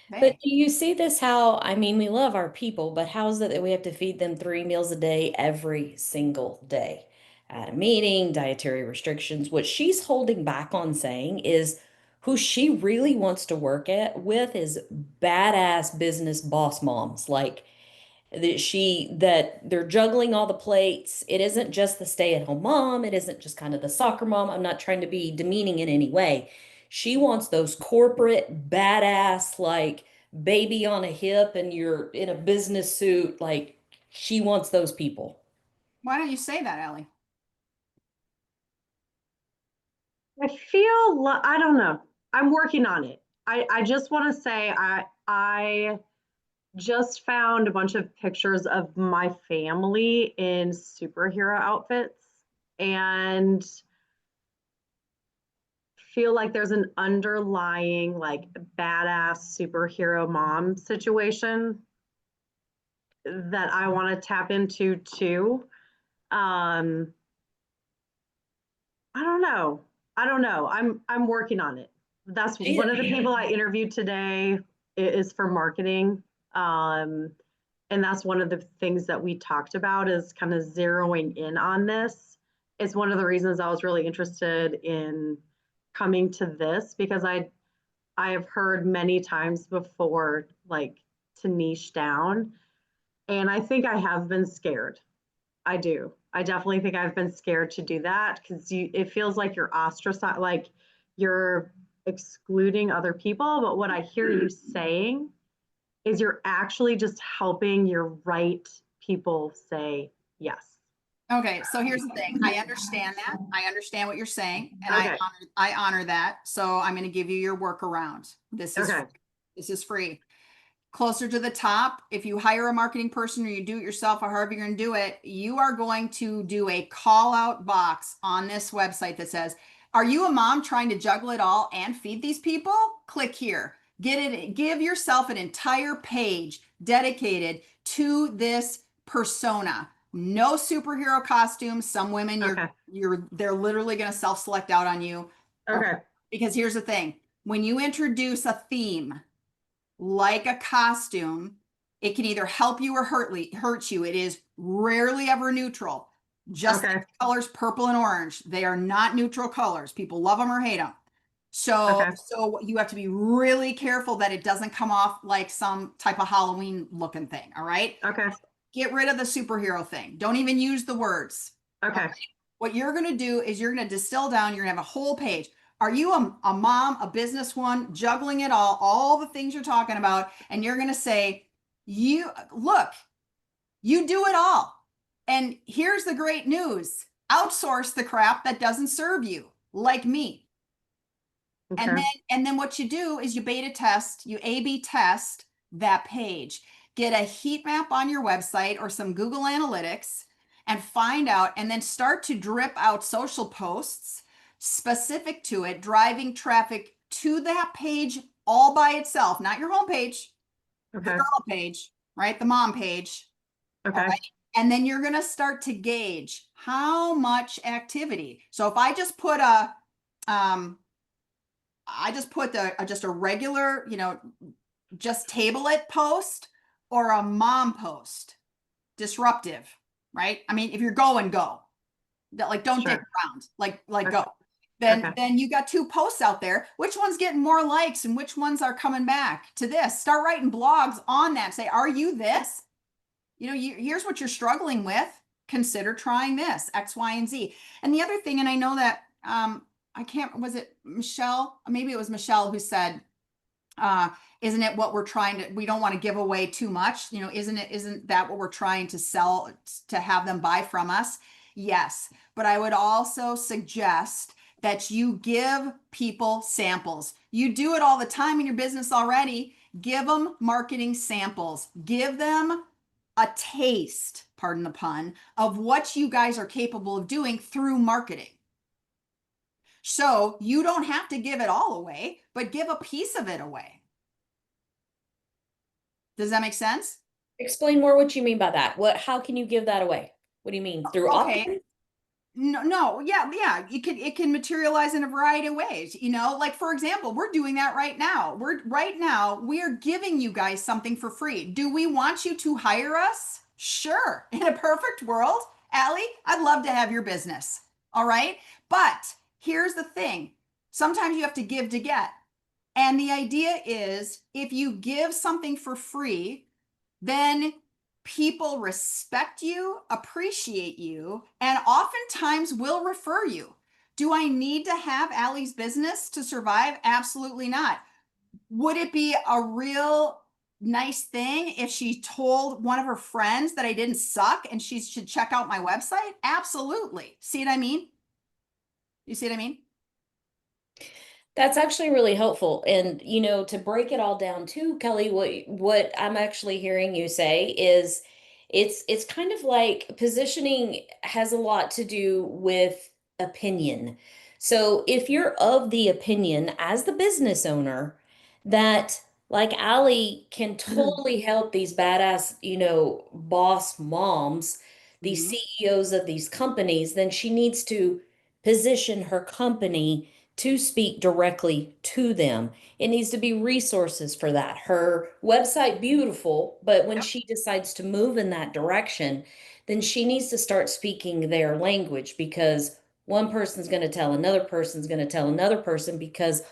But Okay. do you see this how, I mean, we love our people, but how is it that we have to feed them 3 meals a day every single day? At a meeting, dietary restrictions. What she's holding back on saying is who she really wants to work with is badass business boss moms. Like that they're juggling all the plates. It isn't just the stay-at-home mom. It isn't just kind of the soccer mom. I'm not trying to be demeaning in any way. She wants those corporate badass, like baby on a hip and you're in a business suit. Like she wants those people. Why don't you say that, Ellie? I feel I don't know. I'm working on it. I just want to say I just found a bunch of pictures of my family in superhero outfits and feel like there's an underlying like badass superhero mom situation that I want to tap into too. I don't know. I don't know. I'm working on it. That's one of the people I interviewed today is for marketing. And that's one of the things that we talked about is kind of zeroing in on this is one of the reasons I was really interested in coming to this, because I have heard many times before, like, to niche down. And I think I have been scared. I do. I definitely think I've been scared to do that, because it feels like you're ostracized, like you're excluding other people. But what I hear you saying is you're actually just helping your right people say yes. Okay, so here's the thing. I understand that. I understand what you're saying, and Okay. I honor that. So I'm going to give you your workaround. Okay. This is free. Closer to the top, if you hire a marketing person or you do it yourself or however you're going to do it, you are going to do a call out box on this website that says, are you a mom trying to juggle it all and feed these people? Click here. Give yourself an entire page dedicated to this persona. No superhero costumes. Some women, Okay. they're literally going to self-select out on you. Okay. Because here's the thing. When you introduce a theme, like a costume, it can either help you or hurt you. It is rarely ever neutral. Just Okay. like the colors purple and orange, they are not neutral colors. People love them or hate them. So, Okay. so you have to be really careful that it doesn't come off like some type of Halloween looking thing. All right. Okay. Get rid of the superhero thing. Don't even use the words. Okay. What you're going to do is you're going to distill down, you're going to have a whole page. Are you a mom, a business one, juggling it all the things you're talking about? And you're going to say, you look, you do it all. And here's the great news. Outsource the crap that doesn't serve you, like me. Okay. And then what you do is you beta test, you A/B test that page. Get a heat map on your website or some Google Analytics and find out, and then start to drip out social posts specific to it, driving traffic to that page all by itself, not your homepage, the Okay. girl page, right? The mom page. Okay. All right. And then you're going to start to gauge how much activity. So if I just put just a regular, just table it post or a mom post, disruptive, right? I mean, if you're going, go. Like, don't dick Sure. around, like Okay. go. Then Okay. then you got two posts out there. Which one's getting more likes and which ones are coming back to this? Start writing blogs on that. Say, are you this? Here's what you're struggling with. Consider trying this, X, Y, and Z. And the other thing, and I know that was it Michelle? Maybe it was Michelle who said, isn't it what we're trying to, we don't want to give away too much, isn't that what we're trying to sell, to have them buy from us? Yes, but I would also suggest that you give people samples. You do it all the time in your business already. Give them marketing samples. Give them a taste, pardon the pun, of what you guys are capable of doing through marketing. So you don't have to give it all away, but give a piece of it away. Does that make sense? Explain more what you mean by that. How can you give that away? What do you mean? Through Okay. Oxman? No, yeah. It can materialize in a variety of ways. Like, for example, we're doing that right now. We are giving you guys something for free. Do we want you to hire us? Sure. In a perfect world, Allie, I'd love to have your business. All right. But here's the thing. Sometimes you have to give to get. And the idea is, if you give something for free, then people respect you, appreciate you, and oftentimes will refer you. Do I need to have Allie's business to survive? Absolutely not. Would it be a real nice thing if she told one of her friends that I didn't suck and she should check out my website? Absolutely. See what I mean? You see what I mean? That's actually really helpful. And, to break it all down too, Kelly, what I'm actually hearing you say is it's kind of like positioning has a lot to do with opinion. So if you're of the opinion as the business owner that like Allie can totally help these badass, boss moms, these Mhm. CEOs of these companies, then she needs to position her company to speak directly to them. It needs to be resources for that. Her website, beautiful, but when Yep. she decides to move in that direction, then she needs to start speaking their language, because one person's going to tell another person's going to tell another person, because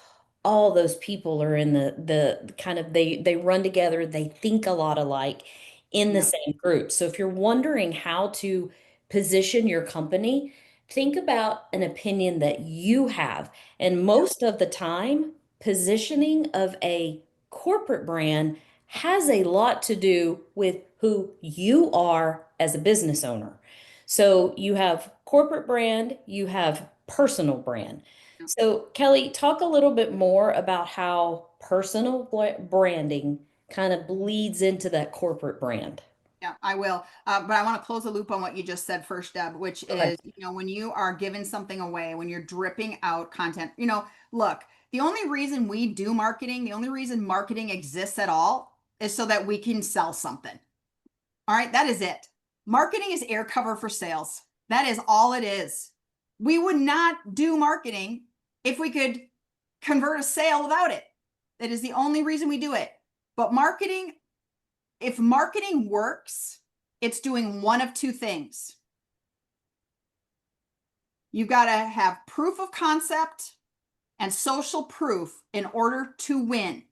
all those people are in the kind of, they run together, they think a lot alike in the Yeah. same group. So if you're wondering how to position your company, think about an opinion that you have. And most of the time, positioning of a corporate brand has a lot to do with who you are as a business owner. So you have corporate brand, you have personal brand. So, Kelly, talk a little bit more about how personal branding kind of bleeds into that corporate brand. Yeah, I will. But I want to close the loop on what you just said first, Deb, which Okay. is, when you are giving something away, when you're dripping out content, look, the only reason we do marketing, the only reason marketing exists at all is so that we can sell something. All right, that is it. Marketing is air cover for sales. That is all it is. We would not do marketing if we could convert a sale without it. That is the only reason we do it. But marketing, if marketing works, it's doing one of two things. You've got to have proof of concept and social proof in order to win.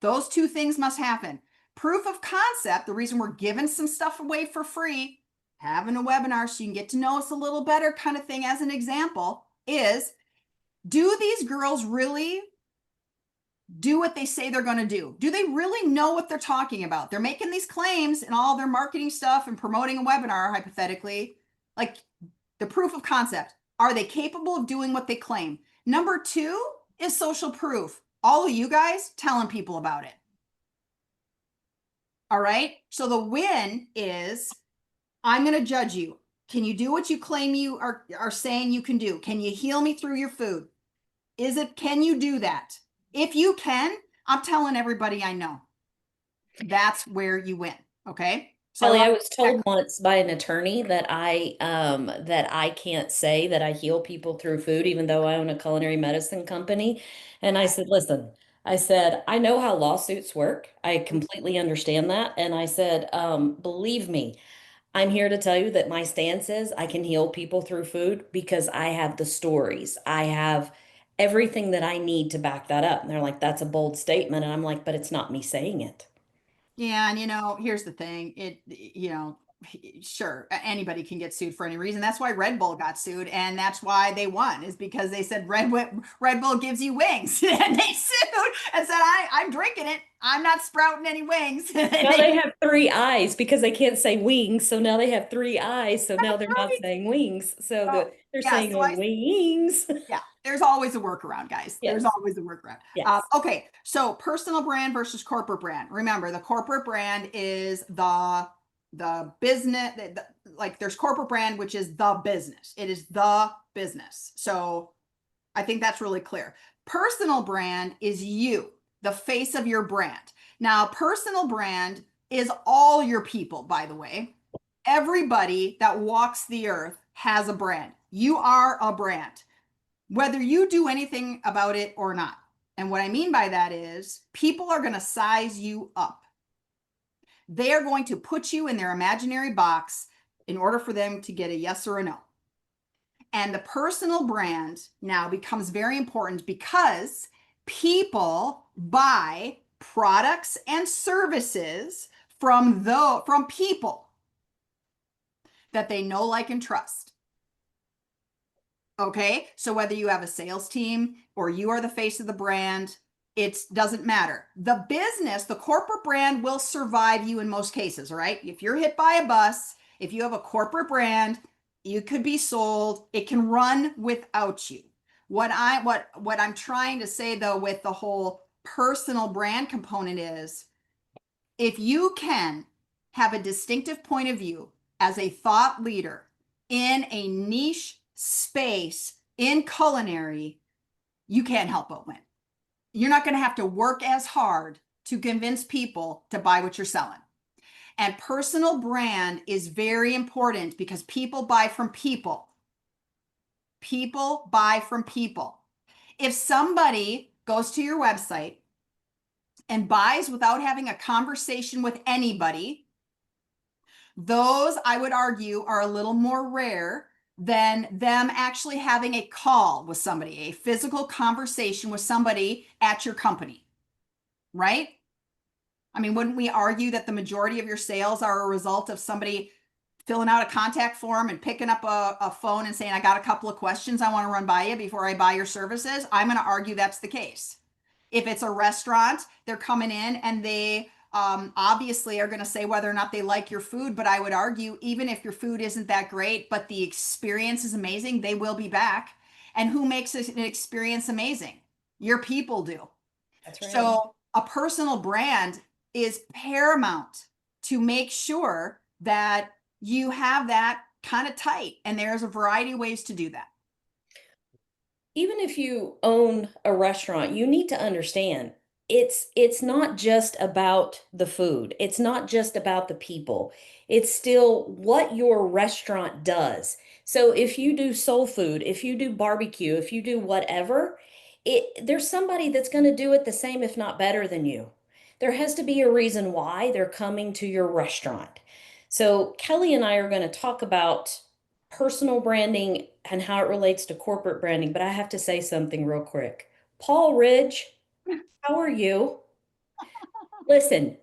Those two things must happen. Proof of concept, the reason we're giving some stuff away for free, having a webinar so you can get to know us a little better kind of thing as an example, is, do these girls really do what they say they're going to do? Do they really know what they're talking about? They're making these claims and all their marketing stuff and promoting a webinar, hypothetically, like the proof of concept. Are they capable of doing what they claim? Number two is social proof. All of you guys telling people about it. All right. So the win is, I'm going to judge you. Can you do what you claim you are saying you can do? Can you heal me through your food? Can you do that? If you can, I'm telling everybody I know. That's where you win. Okay. So Kelly, I was told once by an attorney that I can't say that I heal people through food, even though I own a culinary medicine company. And I said, listen, I said, I know how lawsuits work. I completely understand that. And I said, believe me, I'm here to tell you that my stance is I can heal people through food because I have the stories. I have everything that I need to back that up. And they're like, that's a bold statement. And I'm like, but it's not me saying it. Yeah, and here's the thing. Sure, anybody can get sued for any reason. That's why Red Bull got sued, and that's why they won, is because they said Red Bull gives you wings, and they sued and said, I'm drinking it. I'm not sprouting any wings. Now they have three eyes because they can't say wings. So now they have three eyes. So now they're not saying wings. So Oh, they're yeah, saying so wings. yeah, there's always a workaround, guys. There's Yes. always a workaround. Yes. Okay, so personal brand versus corporate brand. Remember, the corporate brand is the business. Like, there's corporate brand, which is the business. It is the business. So I think that's really clear. Personal brand is you, the face of your brand. Now, personal brand is all your people, by the way. Everybody that walks the earth has a brand. You are a brand, whether you do anything about it or not. And what I mean by that is, people are going to size you up. They are going to put you in their imaginary box in order for them to get a yes or a no. And the personal brand now becomes very important because people buy products and services from people that they know, like, and trust. Okay, so whether you have a sales team or you are the face of the brand, it doesn't matter. The business, the corporate brand, will survive you in most cases, right? If you're hit by a bus, if you have a corporate brand, you could be sold. It can run without you. What I'm trying to say, though, with the whole personal brand component is, if you can have a distinctive point of view as a thought leader in a niche space in culinary, you can't help but win. You're not going to have to work as hard to convince people to buy what you're selling. And personal brand is very important because people buy from people. People buy from people. If somebody goes to your website and buys without having a conversation with anybody, Those, I would argue, are a little more rare than them actually having a call with somebody, a physical conversation with somebody at your company, right? I mean, wouldn't we argue that the majority of your sales are a result of somebody filling out a contact form and picking up a phone and saying, I got a couple of questions I want to run by you before I buy your services? I'm going to argue that's the case. If it's a restaurant, they're coming in and they obviously are going to say whether or not they like your food. But I would argue, even if your food isn't that great, but the experience is amazing, they will be back. And who makes an experience amazing? Your people do. That's right. So a personal brand is paramount to make sure that you have that kind of tight. And there's a variety of ways to do that. Even if you own a restaurant, you need to understand it's not just about the food. It's not just about the people. It's still what your restaurant does. So if you do soul food, if you do barbecue, if you do whatever, there's somebody that's going to do it the same, if not better than you. There has to be a reason why they're coming to your restaurant. So Kelly and I are going to talk about personal branding and how it relates to corporate branding, but I have to say something real quick. Paul Ridge, how are you? Listen,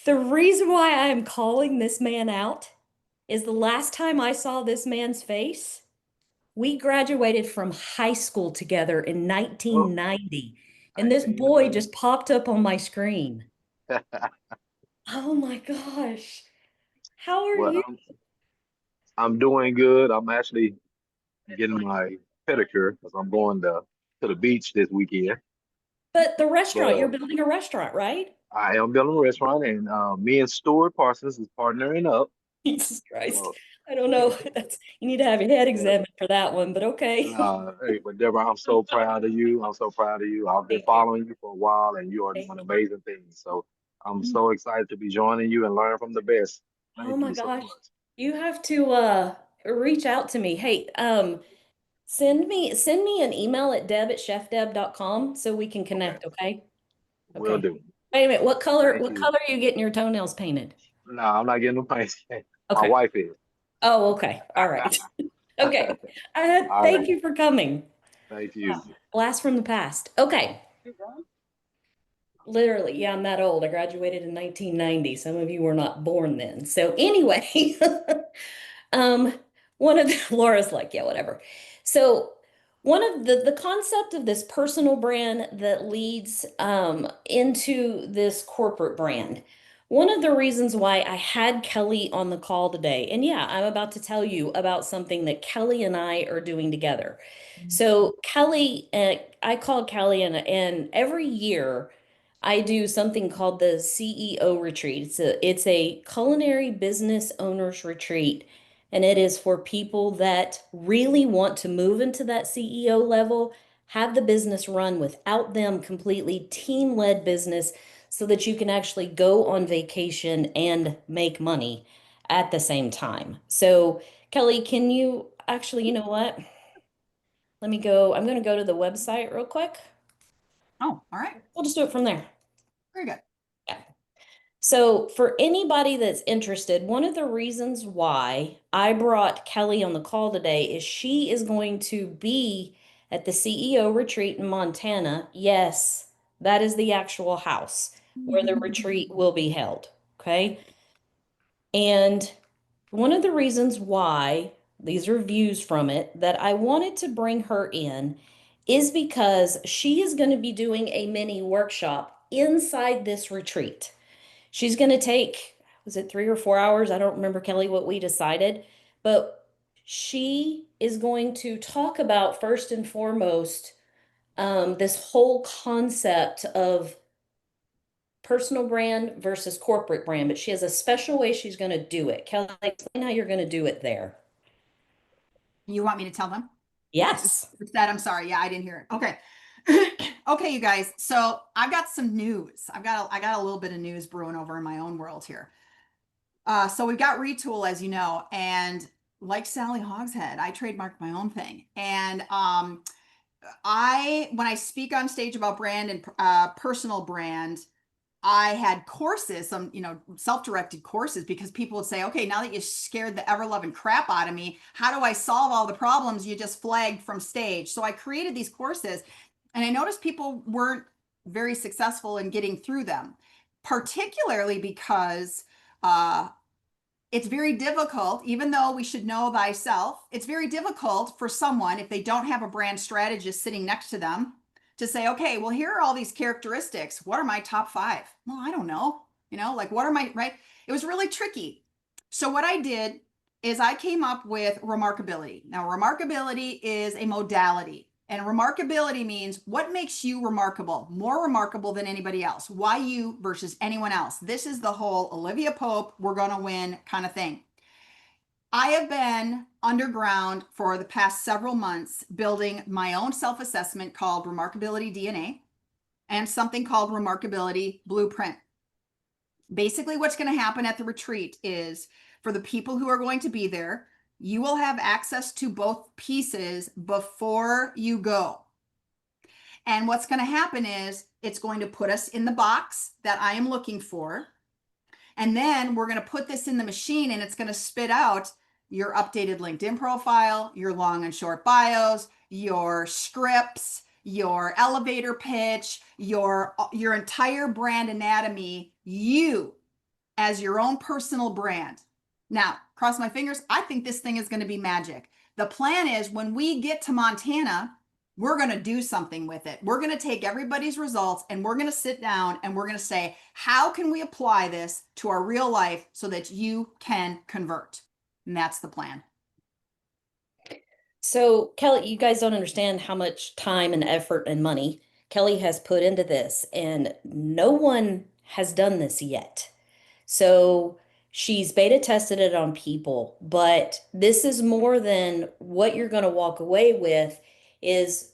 the reason why I am calling this man out is the last time I saw this man's face, we graduated from high school together in Oh, 1990, and this boy 1990. just popped up on my screen. Oh my gosh. How are Well, you? I'm doing good. I'm actually getting my pedicure because I'm going to the beach this weekend. But the But restaurant, you're building a restaurant, right? I am building a restaurant, and me and Stuart Parsons is partnering up. Jesus Christ. So, I don't know. That's you need to have your head yeah. examined for that one, but okay. Hey, but Deborah, I'm so proud of you. I'm so proud of you. I've been Thank you. following you for a while, and you are Thank doing you. amazing things. So I'm so excited to be joining you and learn from the best. Oh Thank my you so gosh. much. You have to reach out to me. Hey, send me an email at deb@chefdeb.com so we can Okay, connect, okay? will Okay. do. Wait a minute. Thank What you. color are you getting your toenails painted? No, I'm not getting no paint. My Okay. wife is. Oh, okay. All right. Okay. All Thank right. you for coming. Thank you. Blast from the past. Okay. Literally, yeah, I'm that old. I graduated in 1990. Some of you were not born then. So anyway, um, one of the, Laura's like, yeah, whatever. So one of the concept of this personal brand that leads into this corporate brand. One of the reasons why I had Kelly on the call today, and yeah, I'm about to tell you about something that Kelly and I are doing together. So Kelly, I called Kelly, and every year I do something called the CEO retreat. It's a culinary business owners retreat, and it is for people that really want to move into that CEO level, have the business run without them, completely team-led business, so that you can actually go on vacation and make money at the same time. So, Kelly, can you actually, you know what? Let me go. I'm going to go to the website real quick. Oh, all right. We'll just do it from there. Very good. Yeah. So, for anybody that's interested, one of the reasons why I brought Kelly on the call today is she is going to be at the CEO retreat in Montana. Yes, that is the actual house where the retreat will be held. Okay. And one of the reasons why these are views from it that I wanted to bring her in is because she is going to be doing a mini workshop inside this retreat. She's going to take, was it 3 or 4 hours? I don't remember, Kelly, what we decided, but she is going to talk about first and foremost this whole concept of personal brand versus corporate brand, but she has a special way she's going to do it. Kelly, explain how you're going to do it there. You want me to tell them? Yes. It's that, I'm sorry. Yeah, I didn't hear it. Okay. Okay, you guys. So I've got some news. I got a little bit of news brewing over in my own world here. So we've got Retool, as you know, and like Sally Hogshead, I trademarked my own thing. And when I speak on stage about brand and personal brand, I had courses, some, self-directed courses, because people would say, okay, now that you scared the ever-loving crap out of me, how do I solve all the problems you just flagged from stage? So I created these courses, and I noticed people weren't very successful in getting through them, particularly because it's very difficult, even though we should know thyself, it's very difficult for someone, if they don't have a brand strategist sitting next to them, to say, okay, well, here are all these characteristics. What are my top 5? Well, I don't know. Like, what are my, right? It was really tricky. So what I did is I came up with remarkability. Now, remarkability is a modality. And remarkability means what makes you remarkable, more remarkable than anybody else. Why you versus anyone else? This is the whole Olivia Pope, we're going to win kind of thing. I have been underground for the past several months building my own self-assessment called Remarkability DNA and something called Remarkability Blueprint. Basically, what's going to happen at the retreat is, for the people who are going to be there, you will have access to both pieces before you go. And what's going to happen is it's going to put us in the box that I am looking for. And then we're going to put this in the machine, and it's going to spit out your updated LinkedIn profile, your long and short bios, your scripts, your elevator pitch, your entire brand anatomy, you as your own personal brand. Now, cross my fingers, I think this thing is going to be magic. The plan is, when we get to Montana, we're going to do something with it. We're going to take everybody's results, and we're going to sit down and we're going to say, how can we apply this to our real life so that you can convert? And that's the plan. So, Kelly, you guys don't understand how much time and effort and money Kelly has put into this, and no one has done this yet. So, she's beta tested it on people, but this is more than what you're going to walk away with. Is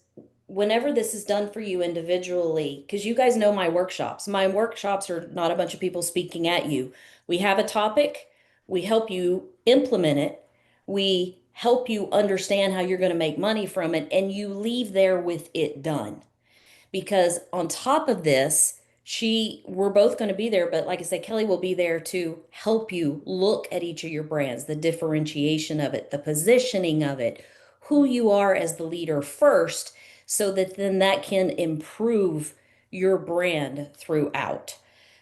whenever this is done for you individually, because you guys know my workshops. My workshops are not a bunch of people speaking at you. We have a topic, we help you implement it, we help you understand how you're going to make money from it, and you leave there with it done. Because on top of this, we're both going to be there, but like I said, Kelly will be there to help you look at each of your brands, the differentiation of it, the positioning of it, who you are as the leader first, so that then that can improve your brand throughout.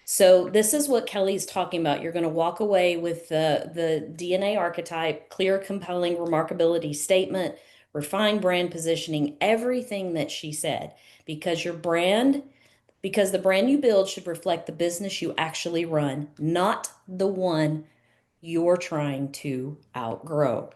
So this is what Kelly's talking about. You're going to walk away with the DNA archetype, clear, compelling remarkability statement, refined brand positioning, everything that she said, because because the brand you build should reflect the business you actually run, not the one you're trying to outgrow.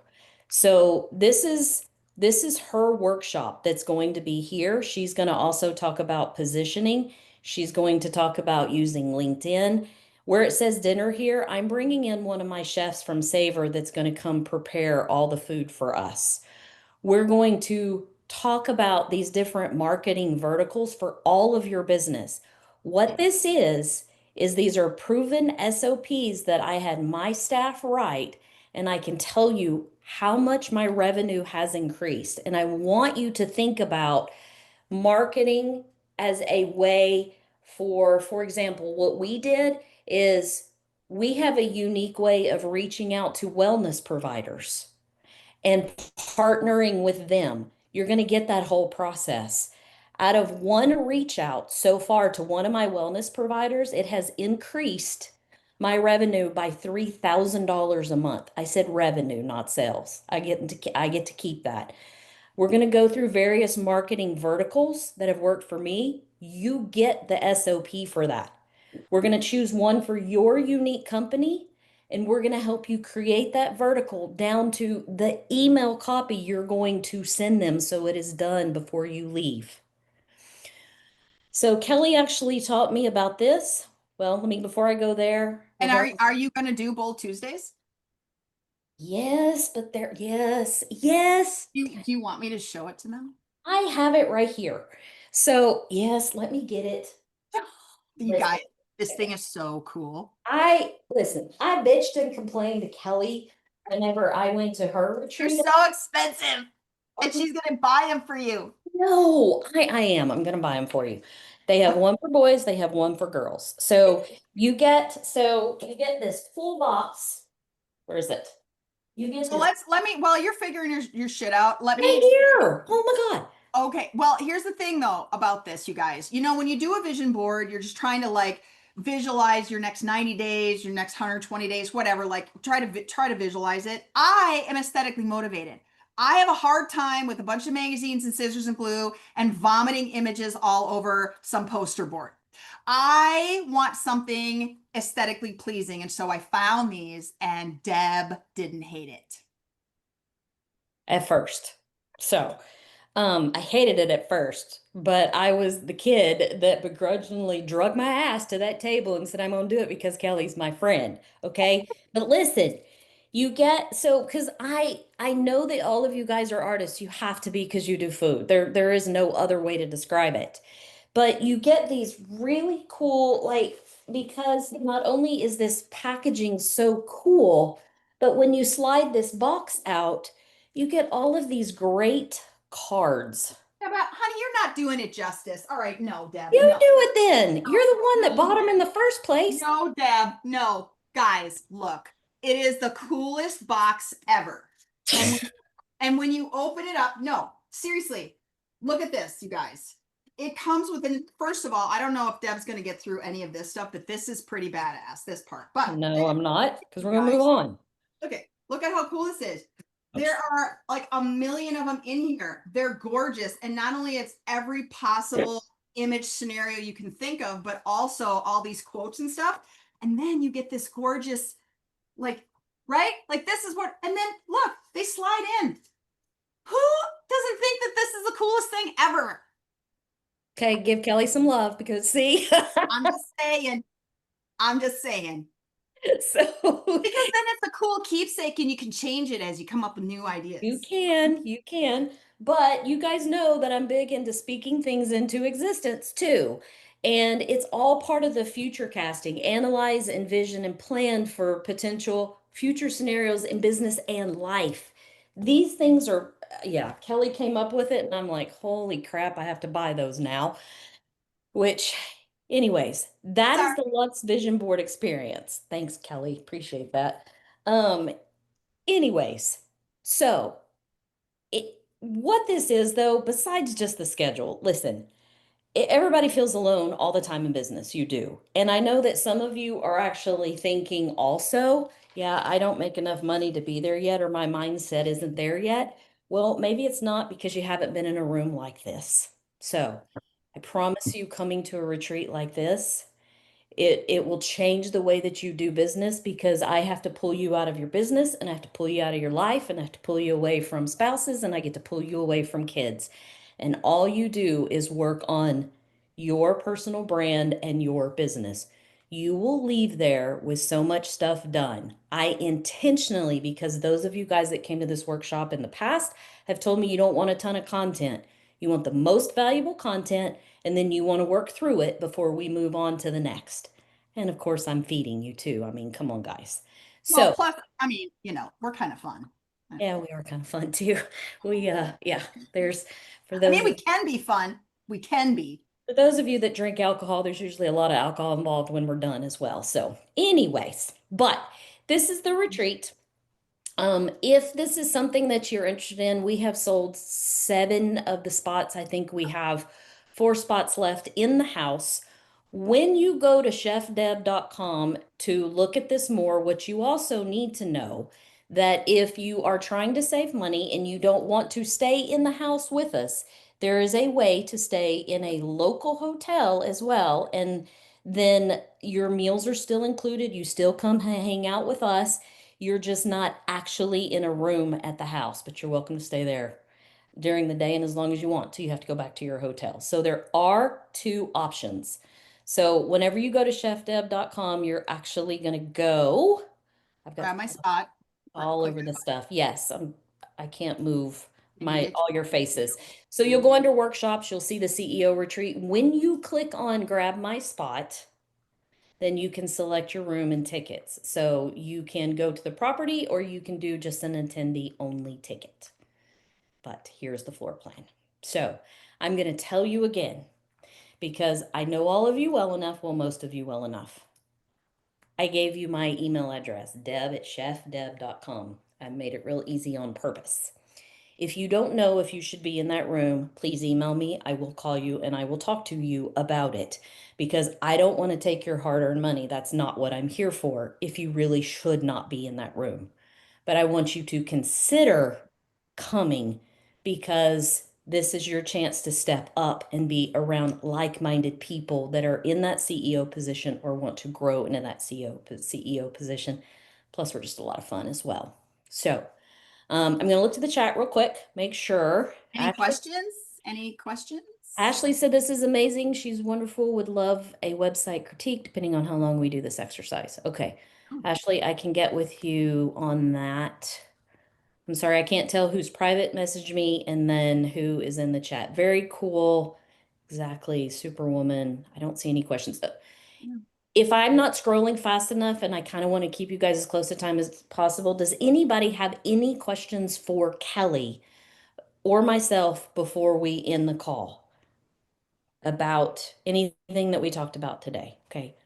So this is her workshop that's going to be here. She's going to also talk about positioning. She's going to talk about using LinkedIn. Where it says dinner here, I'm bringing in one of my chefs from Savor that's going to come prepare all the food for us. We're going to talk about these different marketing verticals for all of your business. What this is these are proven SOPs that I had my staff write, and I can tell you how much my revenue has increased. And I want you to think about marketing as a way for example, what we did is we have a unique way of reaching out to wellness providers and partnering with them. You're going to get that whole process. Out of one reach out so far to one of my wellness providers, it has increased my revenue by $3,000 a month. I said revenue, not sales. I get to keep that. We're going to go through various marketing verticals that have worked for me. You get the SOP for that. We're going to choose one for your unique company, and we're going to help you create that vertical down to the email copy you're going to send them so it is done before you leave. So Kelly actually taught me about this. Well, before I go there. And are you going to do Bold Tuesdays? Yes, but yes. Do you want me to show it to them? I have it right here. So yes, let me get it. You guys, this thing is so cool. I bitched and complained to Kelly whenever I went to her They're retreat. so expensive. And she's going to buy them for you. No, I am. I'm going to buy them for you. They have one for boys, they have one for girls. So you get this full box. Where is it? You get So this let me, while you're figuring your shit out, let right me. here. Oh my God. Okay, well, here's the thing though about this, you guys. You know, when you do a vision board, you're just trying to like visualize your next 90 days, your next 120 days, whatever, like try to visualize it. I am aesthetically motivated. I have a hard time with a bunch of magazines and scissors and glue and vomiting images all over some poster board. I want something aesthetically pleasing, and so I found these, and Deb didn't hate it. At first. So, I hated it at first, but I was the kid that begrudgingly drug my ass to that table and said, I'm gonna do it because Kelly's my friend. Okay. But listen, you get so because I know that all of you guys are artists. You have to be because you do food. There is no other way to describe it. But you get these really cool, like, because not only is this packaging so cool, but when you slide this box out, you get all of these great cards. Yeah, but honey, you're not doing it justice. All right, no, Deb, You no. do it then. You're the one that No, bought them in the first place. no, Deb, no. Guys, look, it is the coolest box ever. And when you open it up, no, seriously, look at this, you guys. It comes with an, first of all, I don't know if Deb's going to get through any of this stuff, but this is pretty badass, this part. But No, I'm not, because we're gonna guys, move on. okay, look at how cool this is. There are like a million of them in here. They're gorgeous. And not only it's every possible image scenario you can think of, but also all these quotes and stuff. And then you get this gorgeous, like, right? Like this is what, and then look, they slide in. Who doesn't think that this is the coolest thing ever? Okay, give Kelly some love because see, I'm just saying. I'm just saying. so Because then it's a cool keepsake and you can change it as you come up with new ideas. you can, but you guys know that I'm big into speaking things into existence too. And it's all part of the future casting. Analyze, envision, and plan for potential future scenarios in business and life. These things are, yeah, Kelly came up with it, and I'm like, holy crap, I have to buy those now. Which, anyways, that is Sorry. the Lux Vision Board experience. Thanks, Kelly. Appreciate that. Um, anyways, so what this is though, besides just the schedule, listen, everybody feels alone all the time in business. You do. And I know that some of you are actually thinking also, yeah, I don't make enough money to be there yet, or my mindset isn't there yet. Well, maybe it's not because you haven't been in a room like this. So I promise you, coming to a retreat like this, it will change the way that you do business because I have to pull you out of your business and I have to pull you out of your life and I have to pull you away from spouses and I get to pull you away from kids. And all you do is work on your personal brand and your business. You will leave there with so much stuff done. I intentionally, because those of you guys that came to this workshop in the past have told me you don't want a ton of content. You want the most valuable content, and then you want to work through it before we move on to the next. And of course, I'm feeding you too. I mean, come on, guys. Well, So, plus, I mean, we're kind of fun. yeah, we are kind of fun too. Yeah, there's for I those mean, we can be fun. We can be. for those of you that drink alcohol, there's usually a lot of alcohol involved when we're done as well. So, anyways, but this is the retreat. If this is something that you're interested in, we have sold 7 of the spots. I think we have 4 spots left in the house. When you go to chefdeb.com to look at this more, what you also need to know that if you are trying to save money and you don't want to stay in the house with us, there is a way to stay in a local hotel as well. And then your meals are still included. You still come hang out with us. You're just not actually in a room at the house, but you're welcome to stay there during the day and as long as you want to. You have to go back to your hotel. So there are 2 options. So whenever you go to chefdeb.com, you're actually going to go. I've got Grab my spot. all Click over it. the stuff. Yes, I can't move And you my get all your faces. So you'll go under workshops, you'll see the CEO retreat. When you click on grab my spot, then you can select your room and tickets. So you can go to the property or you can do just an attendee only ticket. But here's the floor plan. So I'm going to tell you again, because I know all of you well enough, well, most of you well enough. I gave you my email address, deb@chefdeb.com. I made it real easy on purpose. If you don't know if you should be in that room, please email me. I will call you and I will talk to you about it because I don't want to take your hard-earned money. That's not what I'm here for if you really should not be in that room. But I want you to consider coming because this is your chance to step up and be around like-minded people that are in that CEO position or want to grow into that CEO position. Plus, we're just a lot of fun as well. So, I'm going to look to the chat real quick, make sure. Any questions? Any questions? Ashley said this is amazing. She's wonderful. Would love a website critique depending on how long we do this exercise. Okay. Ashley, I can get with you on that. I'm sorry, I can't tell who's private messaged me and then who is in the chat. Very cool. Exactly. Superwoman. I don't see any questions though. If I'm not scrolling fast enough and I kind of want to keep you guys as close to time as possible, does anybody have any questions for Kelly or myself before we end the call about anything that we talked about today? Okay.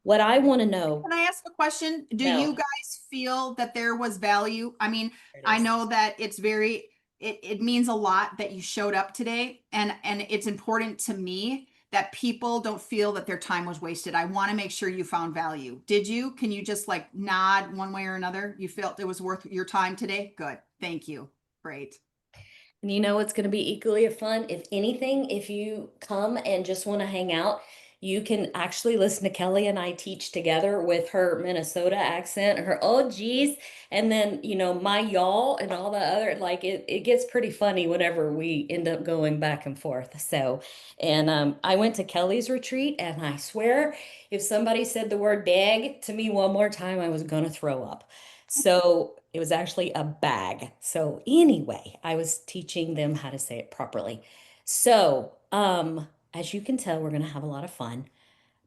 What I want to know. Can I ask a question? Do No. you guys feel that there was value? I mean, There it I is. know that it's very, it means a lot that you showed up today, and it's important to me that people don't feel that their time was wasted. I want to make sure you found value. Did you? Can you just like nod one way or another? You felt it was worth your time today? Good. Thank you. Great. And you know it's going to be equally as fun. If anything, if you come and just want to hang out, you can actually listen to Kelly and I teach together with her Minnesota accent, her oh geez, and then my y'all and all the other like it gets pretty funny whenever we end up going back and forth. So, and I went to Kelly's retreat, and I swear if somebody said the word bag to me one more time, I was gonna throw up. So it was actually a bag. So anyway, I was teaching them how to say it properly. So, as you can tell, we're going to have a lot of fun.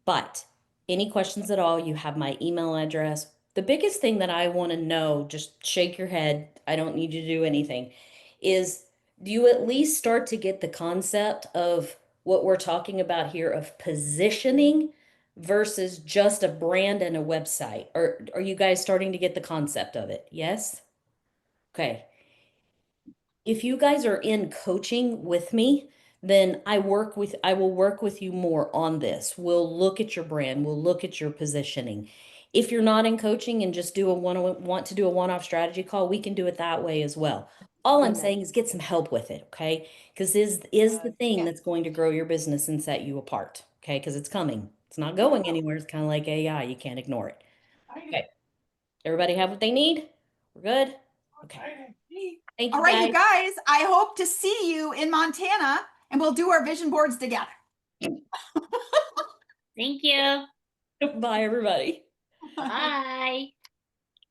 But any questions at all, you have my email address. The biggest thing that I want to know, just shake your head, I don't need you to do anything, is do you at least start to get the concept of what we're talking about here of positioning versus just a brand and a website? Or are you guys starting to get the concept of it? Yes? Okay. If you guys are in coaching with me, then I will work with you more on this. We'll look at your brand, we'll look at your positioning. If you're not in coaching and just want to do a one-off strategy call, we can do it that way as well. All I'm saying is get some help with it, okay? Because is the thing Yeah. that's going to grow your business and set you apart, okay? Because it's coming. It's not going anywhere. It's kind of like AI. You can't ignore it. Okay. Everybody have what they need? We're good? Okay. Thank All you, right, you guys. guys, I hope to see you in Montana, and we'll do our vision boards together. Thank you. Bye, everybody. Bye.